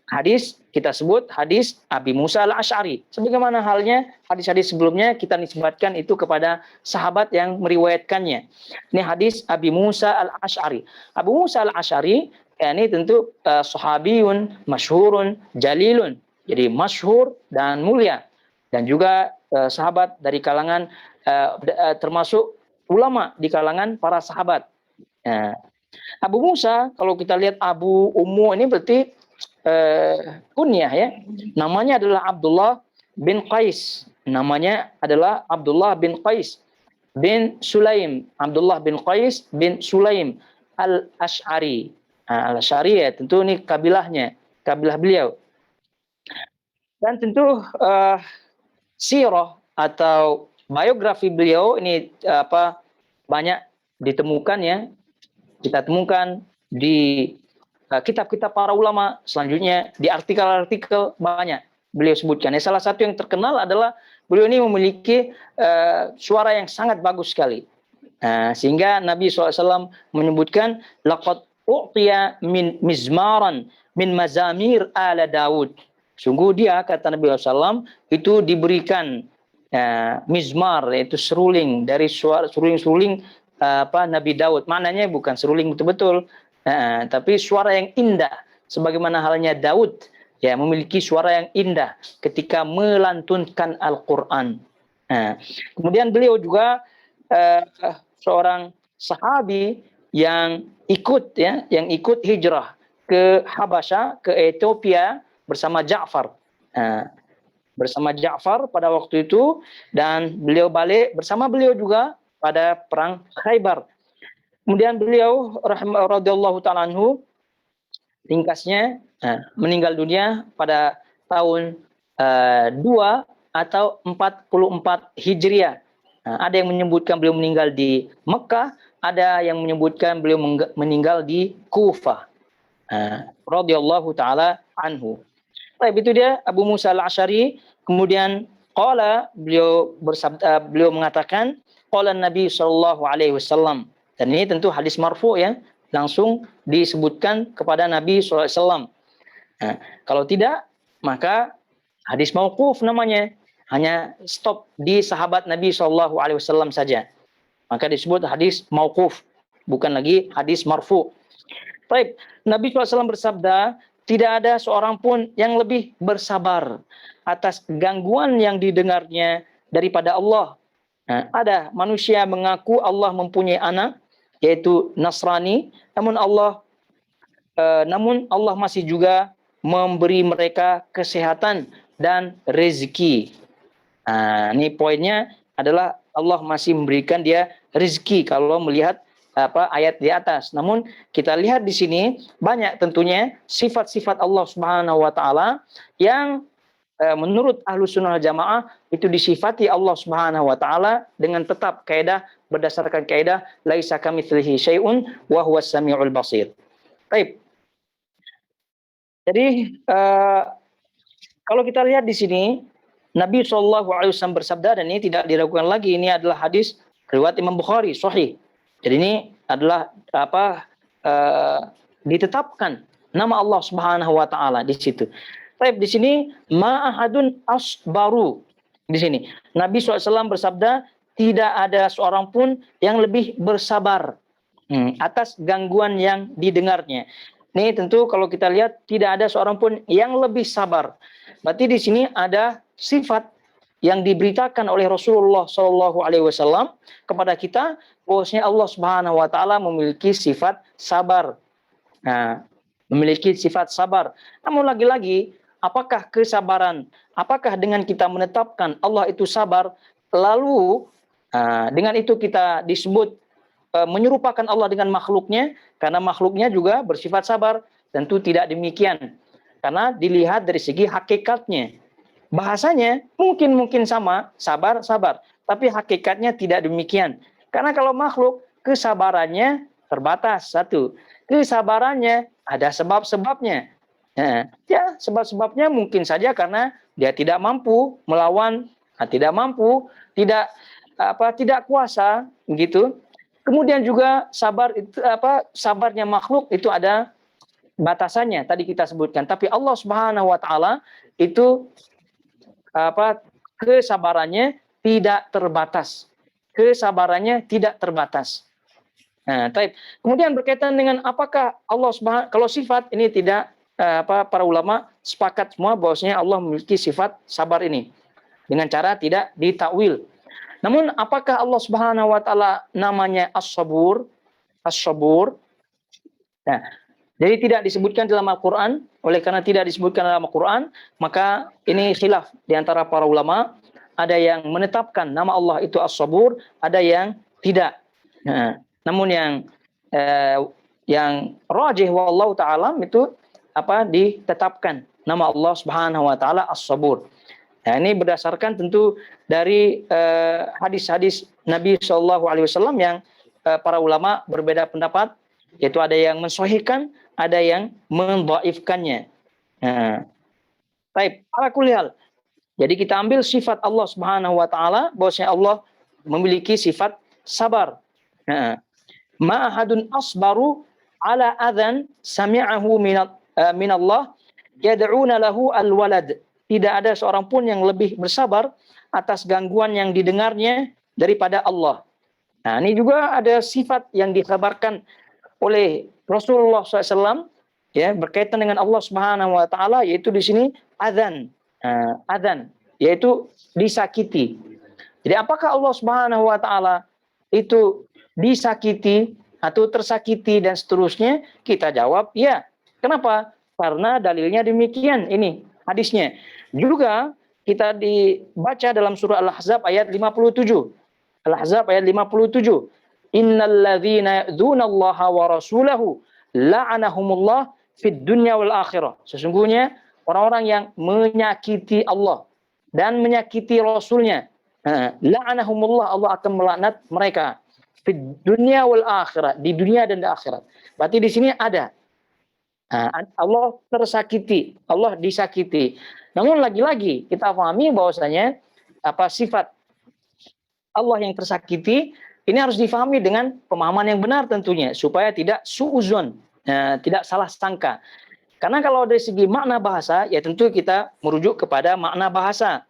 hadis kita sebut hadis Abi Musa al-Asy'ari. Sebagaimana halnya hadis-hadis sebelumnya kita nisbatkan itu kepada sahabat yang meriwayatkannya. Ini hadis Abi Musa al-Asy'ari. Abu Musa al-Asy'ari ini tentu sahabiyun masyhurun jalilun. Jadi masyhur dan mulia, dan juga sahabat dari kalangan termasuk ulama di kalangan para sahabat. Abu Musa, kalau kita lihat Abu Ummu ini berarti kunyah ya. Namanya adalah Abdullah bin Qais. Namanya adalah Abdullah bin Qais bin Sulaim. Abdullah bin Qais bin Sulaim al-Asy'ari. Al-Asy'ari ya, tentu ini kabilah beliau. Dan tentu sirah atau biografi beliau ini banyak ditemukan ya. Kita temukan di kitab-kitab para ulama, selanjutnya di artikel-artikel banyak beliau sebutkan. Salah satu yang terkenal adalah beliau ini memiliki suara yang sangat bagus sekali. Sehingga Nabi SAW menyebutkan laqad u'tiya min mizmaran min mazamir ala Daud. Sungguh dia, kata Nabi SAW, itu diberikan mizmar, yaitu seruling dari suara seruling-seruling Nabi Daud. Maknanya bukan seruling betul-betul, tapi suara yang indah, sebagaimana halnya Daud ya memiliki suara yang indah ketika melantunkan Al-Qur'an. Kemudian beliau juga seorang sahabi yang ikut hijrah ke Habasyah, ke Ethiopia bersama Ja'far. Bersama Ja'far pada waktu itu, dan beliau balik bersama beliau juga pada perang Khaybar. Kemudian beliau radhiyallahu ta'ala anhu ringkasnya meninggal dunia pada tahun 2 atau 44 Hijriah. Ada yang menyebutkan beliau meninggal di Mekah, ada yang menyebutkan beliau meninggal di Kufah. Radhiyallahu ta'ala anhu. Baik, itu dia Abu Musa al-Asy'ari. Kemudian beliau mengatakan qala Nabi sallallahu alaihi wasallam. Dan ini tentu hadis marfu ya, langsung disebutkan kepada Nabi sallallahu alaihi wasallam. Kalau tidak, maka hadis mauquf namanya, hanya stop di sahabat Nabi sallallahu alaihi wasallam saja. Maka disebut hadis mauquf, bukan lagi hadis marfu. Baik, Nabi SAW bersabda, tidak ada seorang pun yang lebih bersabar atas gangguan yang didengarnya daripada Allah. Ada manusia mengaku Allah mempunyai anak, yaitu Nasrani, namun Allah masih juga memberi mereka kesehatan dan rezeki. Ini poinnya adalah Allah masih memberikan dia rezeki kalau melihat ayat di atas. Namun kita lihat di sini banyak tentunya sifat-sifat Allah Subhanahu wa taala yang menurut Ahlus Sunnah wal Jamaah itu disifati Allah Subhanahu wa taala dengan tetap berdasarkan kaidah laisa kamitslihi syai'un wa huwas samiul basir. Baik. Jadi kalau kita lihat di sini Nabi SAW bersabda, dan ini tidak diragukan lagi, ini adalah hadis riwayat Imam Bukhari sahih. Jadi ini adalah ditetapkan nama Allah Subhanahu wa taala di situ. Baik, di sini ma'ahadun asbaru. Di sini Nabi SAW bersabda, tidak ada seorang pun yang lebih bersabar atas gangguan yang didengarnya. Ini tentu kalau kita lihat tidak ada seorang pun yang lebih sabar. Berarti di sini ada sifat yang diberitakan oleh Rasulullah SAW kepada kita, bahwasanya Allah Subhanahu wa taala memiliki sifat sabar. Memiliki sifat sabar. Namun lagi-lagi, apakah kesabaran? Apakah dengan kita menetapkan Allah itu sabar, lalu dengan itu kita disebut menyerupakan Allah dengan makhluknya, karena makhluknya juga bersifat sabar? Tentu tidak demikian. Karena dilihat dari segi hakikatnya. Bahasanya mungkin sama, sabar, tapi hakikatnya tidak demikian. Karena kalau makhluk, kesabarannya terbatas, satu. Kesabarannya ada sebab-sebabnya. Ya, sebab-sebabnya mungkin saja karena dia tidak mampu melawan, tidak mampu, tidak kuasa, gitu. Kemudian juga sabarnya makhluk itu ada batasannya tadi kita sebutkan, tapi Allah Subhanahu wa taala itu kesabarannya tidak terbatas. Kesabarannya tidak terbatas. Nah, kemudian berkaitan dengan apakah Allah Subhanahu, kalau sifat ini tidak para ulama sepakat semua bahwasanya Allah memiliki sifat sabar ini dengan cara tidak ditakwil. Namun apakah Allah Subhanahu wa taala namanya As-Sabur? As-Sabur. Nah, jadi tidak disebutkan dalam Al-Qur'an. Oleh karena tidak disebutkan dalam Al-Qur'an, maka ini khilaf di antara para ulama. Ada yang menetapkan nama Allah itu As-Sabur, ada yang tidak. Nah, namun yang rajih wallahu ta'ala itu ditetapkan nama Allah Subhanahu wa taala As-Sabur. Nah, ini berdasarkan tentu dari hadis-hadis Nabi SAW yang para ulama berbeda pendapat, yaitu ada yang mensahihkan, ada yang mendhaifkannya. Nah, ala kulli hal. Jadi kita ambil sifat Allah Subhanahu wa taala bahwasanya Allah memiliki sifat sabar. Nah, ma ahadun asbaru ala adhan sami'ahu min Allah yad'una lahu al-walad. Tidak ada seorang pun yang lebih bersabar atas gangguan yang didengarnya daripada Allah. Nah, ini juga ada sifat yang dikabarkan oleh Rasulullah SAW ya, berkaitan dengan Allah Subhanahu wa taala, yaitu di sini adzan. Adzan yaitu disakiti. Jadi apakah Allah Subhanahu wa taala itu disakiti atau tersakiti dan seterusnya? Kita jawab ya. Kenapa? Karena dalilnya demikian, ini hadisnya. Juga kita dibaca dalam surah Al-Ahzab ayat 57. Al-Ahzab ayat 57. Innalladzina ya'dzunallaha wa rasulahu la'anahumullah fid dunya wal akhirah. Sesungguhnya orang-orang yang menyakiti Allah dan menyakiti Rasulnya, la'anahumullah, Allah akan melaknat mereka fid dunya wal akhirah, di dunia dan di akhirat. Berarti di sini ada Allah tersakiti, Allah disakiti. Namun lagi-lagi kita pahami bahwasanya sifat Allah yang tersakiti ini harus difahami dengan pemahaman yang benar tentunya, supaya tidak suuzon, tidak salah sangka. Karena kalau dari segi makna bahasa, ya tentu kita merujuk kepada makna bahasa.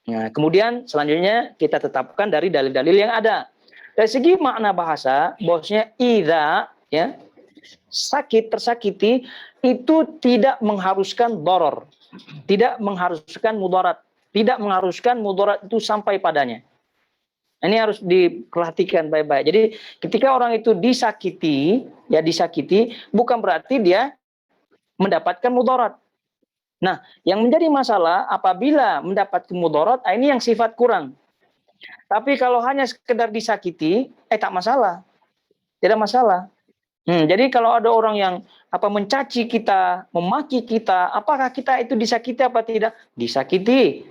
Nah, kemudian selanjutnya kita tetapkan dari dalil-dalil yang ada. Dari segi makna bahasa, bahwasanya idza, ya, sakit, tersakiti, itu tidak mengharuskan doror, tidak mengharuskan mudarat, tidak mengharuskan mudarat itu sampai padanya. Ini harus diperhatikan baik-baik. Jadi ketika orang itu disakiti, ya disakiti, bukan berarti dia mendapatkan mudarat. Nah, yang menjadi masalah apabila mendapat mudarat, ini yang sifat kurang. Tapi kalau hanya sekedar disakiti, tak masalah, tidak masalah. Jadi kalau ada orang yang mencaci kita, memaki kita, apakah kita itu disakiti apa tidak? Disakiti.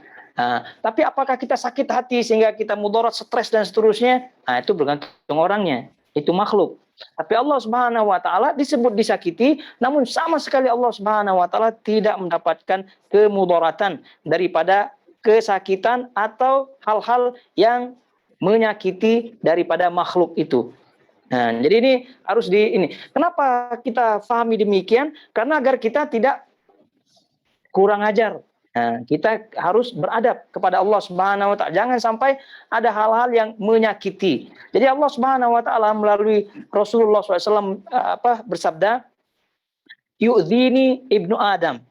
Tapi apakah kita sakit hati sehingga kita mudarat, stres dan seterusnya? Itu bergantung orangnya, itu makhluk. Tapi Allah Subhanahu wa taala disebut disakiti, namun sama sekali Allah Subhanahu wa taala tidak mendapatkan kemudaratan daripada kesakitan atau hal-hal yang menyakiti daripada makhluk itu. Nah, jadi ini harus Kenapa kita pahami demikian? Karena agar kita tidak kurang ajar. Nah, kita harus beradab kepada Allah Subhanahu wa taala. Jangan sampai ada hal-hal yang menyakiti. Jadi Allah Subhanahu wa taala melalui Rasulullah SAW bersabda, "Yu'dzini ibnu Adam."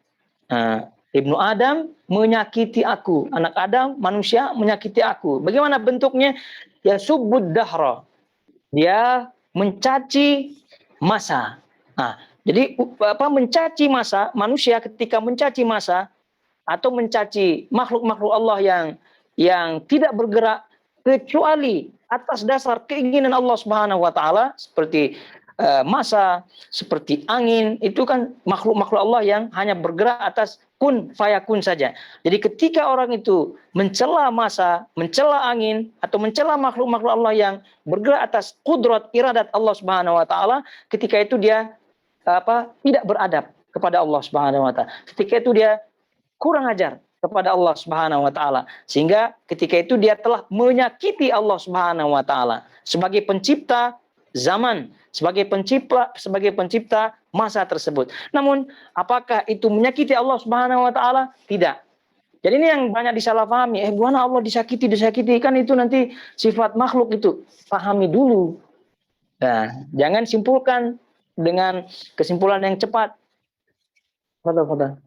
Ibnu Adam menyakiti aku, anak Adam manusia menyakiti aku. Bagaimana bentuknya? Ya subbud dahra. Dia mencaci masa. Jadi mencaci masa, manusia ketika mencaci masa atau mencaci makhluk-makhluk Allah yang tidak bergerak kecuali atas dasar keinginan Allah Subhanahu wa taala, seperti masa, seperti angin, itu kan makhluk-makhluk Allah yang hanya bergerak atas kun fayakun saja. Jadi ketika orang itu mencela masa, mencela angin, atau mencela makhluk-makhluk Allah yang bergerak atas kudrat iradat Allah Subhanahu wa taala, ketika itu dia tidak beradab kepada Allah Subhanahu wa taala. Ketika itu dia kurang ajar kepada Allah Subhanahu wa taala, sehingga ketika itu dia telah menyakiti Allah Subhanahu wa taala sebagai pencipta, zaman, sebagai pencipta masa tersebut. Namun apakah itu menyakiti Allah Subhanahu wa taala? Tidak. Jadi ini yang banyak disalahpahami. Gimana Allah disakiti kan itu nanti sifat makhluk itu. Pahami dulu. Nah, jangan simpulkan dengan kesimpulan yang cepat. Betul.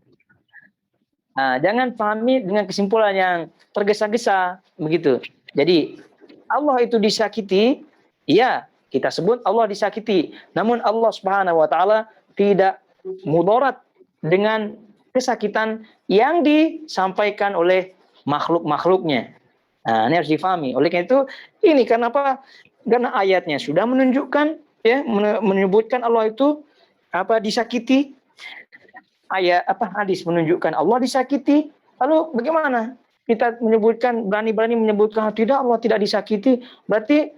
Nah, jangan pahami dengan kesimpulan yang tergesa-gesa begitu. Jadi Allah itu disakiti, ya kita sebut Allah disakiti. Namun Allah Subhanahu wa taala tidak mudarat dengan kesakitan yang disampaikan oleh makhluk-makhluknya. Nah, ini harus difahami. Oleh karena itu, ini kenapa? Karena ayatnya sudah menunjukkan, ya, menyebutkan Allah itu disakiti. Hadis menunjukkan Allah disakiti. Lalu bagaimana kita berani menyebutkan tidak, Allah tidak disakiti? Berarti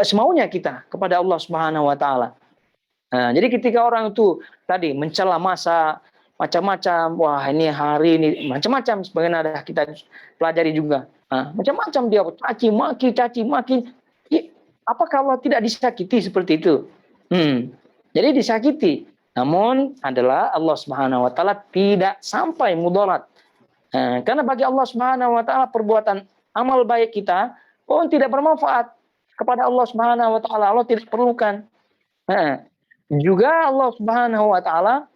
semaunya kita kepada Allah Subhanahu wa taala. Nah, jadi ketika orang itu tadi mencela masa macam-macam, wah ini hari ini macam-macam, sebagaimana ada kita pelajari juga. Nah, macam-macam dia caci maki. Apakah Allah tidak disakiti seperti itu? Jadi disakiti. Namun adalah Allah Subhanahu wa taala tidak sampai mudarat. Karena bagi Allah Subhanahu wa taala perbuatan amal baik kita pun tidak bermanfaat kepada Allah Subhanahu wa taala. Allah tidak perlukan. Juga Allah Subhanahu wa taala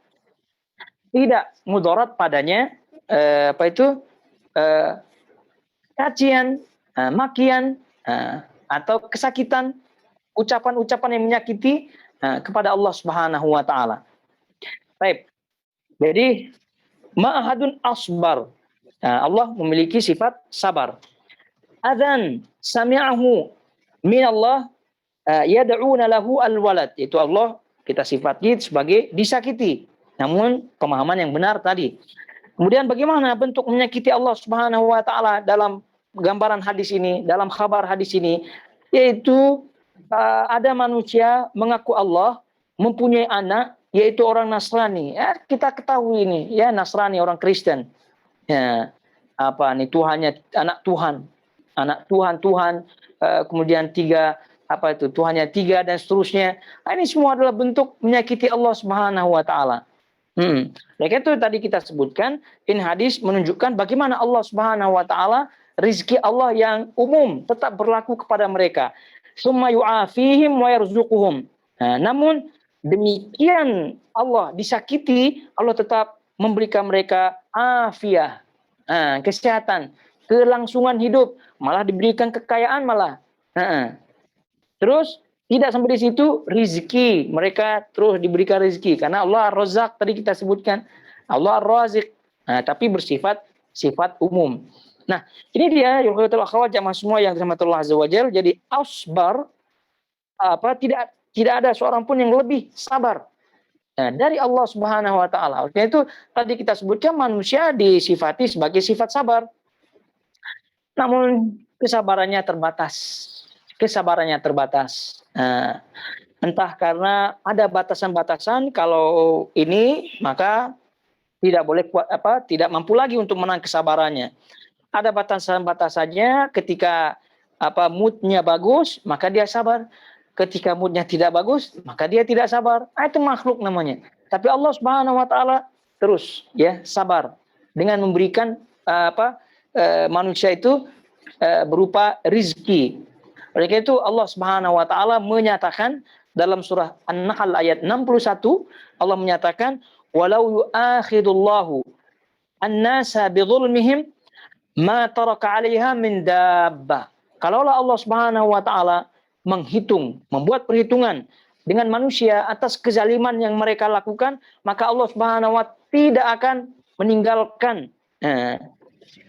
tidak mudarat padanya cacian, makian, atau kesakitan, ucapan-ucapan yang menyakiti kepada Allah Subhanahu wa taala. Baik. Jadi ma'ahadun asbar. Allah memiliki sifat sabar. Adzan sami'ahu min Allah yad'una lahu al-walad. Itu Allah kita sifati sebagai disakiti. Namun pemahaman yang benar tadi. Kemudian bagaimana bentuk menyakiti Allah Subhanahu wa taala dalam gambaran hadis ini, dalam khabar hadis ini, yaitu ada manusia mengaku Allah, mempunyai anak, yaitu orang Nasrani. Ya, kita ketahui ini, ya, Nasrani, orang Kristen. Ya, Tuhannya anak Tuhan, kemudian Tuhannya tiga dan seterusnya. Ini semua adalah bentuk menyakiti Allah Subhanahu wa taala. Itu tadi kita sebutkan, ini hadis menunjukkan bagaimana Allah Subhanahu wa taala, rizki Allah yang umum tetap berlaku kepada mereka. Summa yu'afihim wa yarzuquhum. Namun demikian Allah disakiti, Allah tetap memberikan mereka afiah, kesehatan, kelangsungan hidup, malah diberikan kekayaan malah. Terus tidak sampai di situ, rizki mereka terus diberikan rizki karena Allah Ar-Razzaq tadi kita sebutkan, Allah Ar-Raziq, tapi bersifat umum. Nah, ini dia yuhaitul akhwat jamaah semua yang dirahmati Allah Azza wa Jalla. Jadi asbar tidak ada seorang pun yang lebih sabar dari Allah Subhanahu wa taala. Oleh itu tadi kita sebutkan manusia disifati sebagai sifat sabar. Namun kesabarannya terbatas. Entah karena ada batasan-batasan, kalau ini maka tidak boleh tidak mampu lagi untuk menang kesabarannya. Ada batasan-batasannya, ketika moodnya bagus maka dia sabar. Ketika moodnya tidak bagus maka dia tidak sabar. Itu makhluk namanya. Tapi Allah Subhanahu wa taala terus ya sabar dengan memberikan manusia itu berupa rizki. Oleh karena itu Allah Subhanahu wa taala menyatakan dalam surah An-Nahl ayat 61, Allah menyatakan walau yu'akhidullahu an-nasa bidzulmihim ma taraka 'alaiha min dabbah. Kalaulah Allah Subhanahu wa taala membuat perhitungan dengan manusia atas kezaliman yang mereka lakukan, maka Allah Subhanahu wa taala tidak akan meninggalkan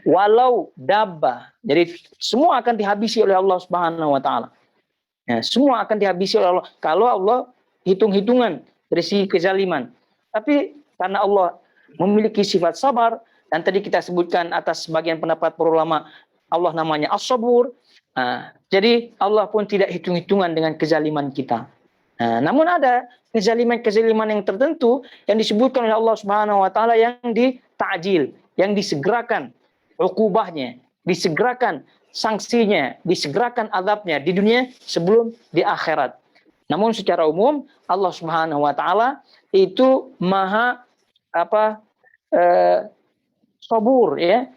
walau dabbah. Jadi semua akan dihabisi oleh Allah Subhanahu wa taala. Semua akan dihabisi oleh Allah kalau Allah hitung-hitungan dari si kezaliman. Tapi karena Allah memiliki sifat sabar, dan tadi kita sebutkan atas sebagian pendapat para ulama, Allah namanya As-Sabur. Jadi Allah pun tidak hitung-hitungan dengan kezaliman kita. Namun ada kezaliman-kezaliman yang tertentu yang disebutkan oleh Allah Subhanahu wa taala yang ditajil, yang disegerakan ukubahnya, disegerakan sanksinya, disegerakan azabnya di dunia sebelum di akhirat. Namun secara umum Allah Subhanahu wa taala itu maha sabur ya.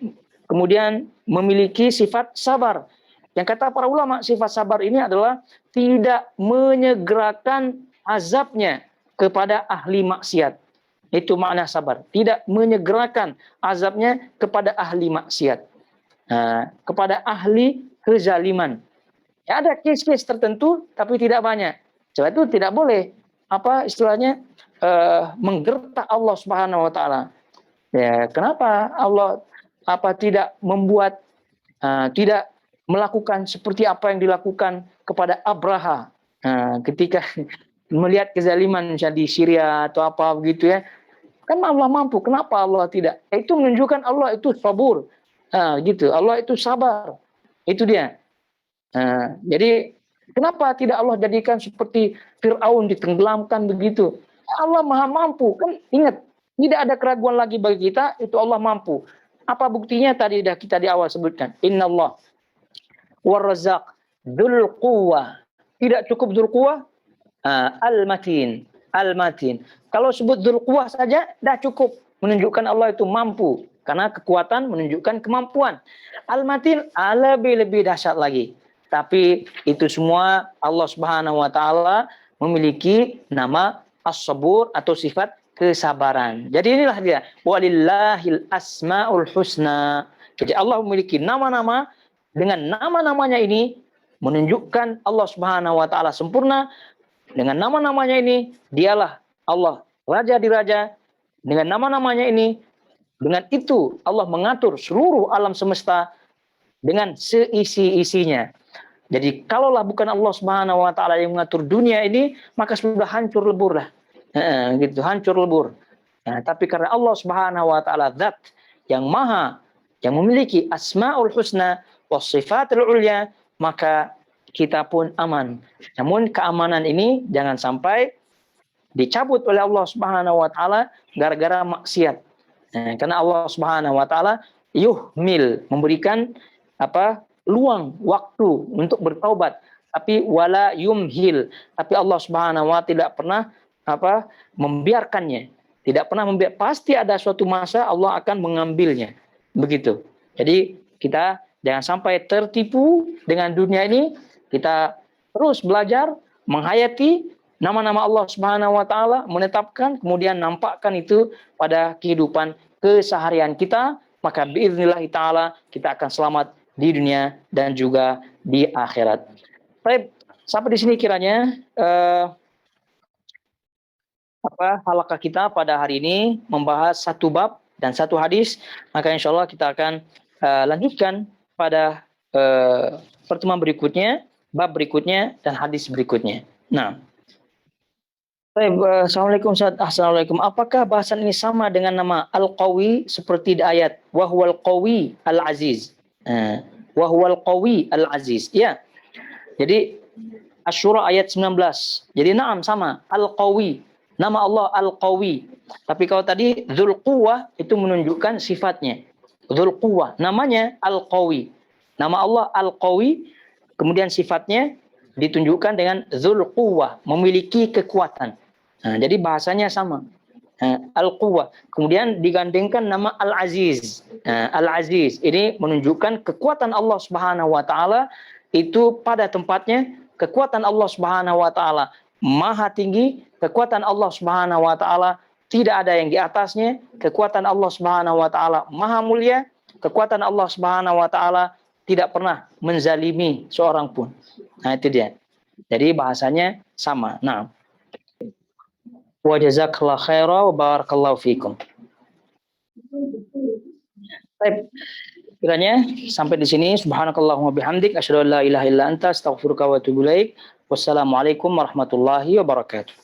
Kemudian memiliki sifat sabar. Yang kata para ulama, sifat sabar ini adalah tidak menyegerakan azabnya kepada ahli maksiat. Itu makna sabar. Tidak menyegerakan azabnya kepada ahli maksiat. Kepada ahli kezaliman. Ya, ada kes-kes tertentu, tapi tidak banyak. Sebab itu tidak boleh menggertak Allah Subhanahu wa taala. Ya, kenapa Allah tidak membuat tidak melakukan seperti apa yang dilakukan kepada Abraha ketika melihat kezaliman misalnya di Syria atau apa begitu ya. Kan Allah mampu, kenapa Allah tidak? Itu menunjukkan Allah itu sabur. Gitu. Allah itu sabar. Itu dia. Jadi kenapa tidak Allah jadikan seperti Fir'aun ditenggelamkan begitu? Allah maha mampu. Kan ingat, tidak ada keraguan lagi bagi kita, itu Allah mampu. Apa buktinya tadi sudah kita di awal sebutkan. Innallah war-razzaq dzul quwwah. Tidak cukup dzul quwwah, al-matin. Al-matin. Kalau sebut dzul quwwah saja dah cukup menunjukkan Allah itu mampu. Karena kekuatan menunjukkan kemampuan. Al-matin lebih dahsyat lagi. Tapi itu semua Allah Subhanahu wa taala memiliki nama as-sabur atau sifat kesabaran. Jadi inilah dia. Walillahil asmaul husna. Jadi Allah memiliki nama-nama, dengan nama-namanya ini menunjukkan Allah Subhanahu wa taala sempurna. Dengan nama-namanya ini dialah Allah raja di raja. Dengan nama-namanya ini, dengan itu Allah mengatur seluruh alam semesta dengan seisi-isinya. Jadi kalaulah bukan Allah Subhanahu wa taala yang mengatur dunia ini, maka sudah hancur lebur lah. Gitu, hancur lebur. Tapi karena Allah Subhanahu wa taala zat yang maha, yang memiliki asmaul husna was sifatul ulya, maka kita pun aman. Namun keamanan ini jangan sampai dicabut oleh Allah Subhanahu wa taala gara-gara maksiat. Karena Allah Subhanahu wa taala yuhmil, memberikan luang waktu untuk bertaubat, tapi wala yumhil, tapi Allah Subhanahu wa taala tidak pernah membiarkannya, tidak pernah pasti ada suatu masa Allah akan mengambilnya, begitu. Jadi kita jangan sampai tertipu dengan dunia ini, kita terus belajar menghayati nama-nama Allah Subhanahu wa taala, menetapkan kemudian nampakkan itu pada kehidupan keseharian kita, maka biiznillah taala kita akan selamat di dunia dan juga di akhirat. Baik, sampai di sini kiranya halaqah kita pada hari ini membahas satu bab dan satu hadis. Maka insya Allah kita akan lanjutkan pada pertemuan berikutnya, bab berikutnya dan hadis berikutnya. Nah, Assalamualaikum Ustaz. Assalamualaikum. Apakah bahasan ini sama dengan nama Al-Qawi seperti di ayat Wahwal Qawi Al-Aziz? Wahwal Qawi Al-Aziz. Ya. Jadi Asy-Syura ayat 19. Jadi na'am sama. Al-Qawi. Nama Allah Al-Qawi. Tapi kalau tadi Dzul Quwwah itu menunjukkan sifatnya. Dzul Quwwah. Namanya Al-Qawi. Nama Allah Al-Qawi. Kemudian sifatnya ditunjukkan dengan Dzul Quwwah. Memiliki kekuatan. Jadi bahasanya sama. Al-Quwwah. Kemudian digandengkan nama Al-Aziz. Al-Aziz ini menunjukkan kekuatan Allah Subhanahu wa taala itu pada tempatnya. Kekuatan Allah Subhanahu wa taala maha tinggi, kekuatan Allah Subhanahu wa taala tidak ada yang di atasnya, kekuatan Allah Subhanahu wa taala maha mulia, kekuatan Allah Subhanahu wa taala tidak pernah menzalimi seorang pun. Nah, itu dia. Jadi bahasanya sama. Nah, wa jazakallahu khairan wa barakallahu fikum. Baik. Kiranya sampai di sini. Subhanakallahumma bihamdik asyhadu an la ilaha illa anta astaghfiruka wa atubu ilaik. Wassalamualaikum warahmatullahi wabarakatuh.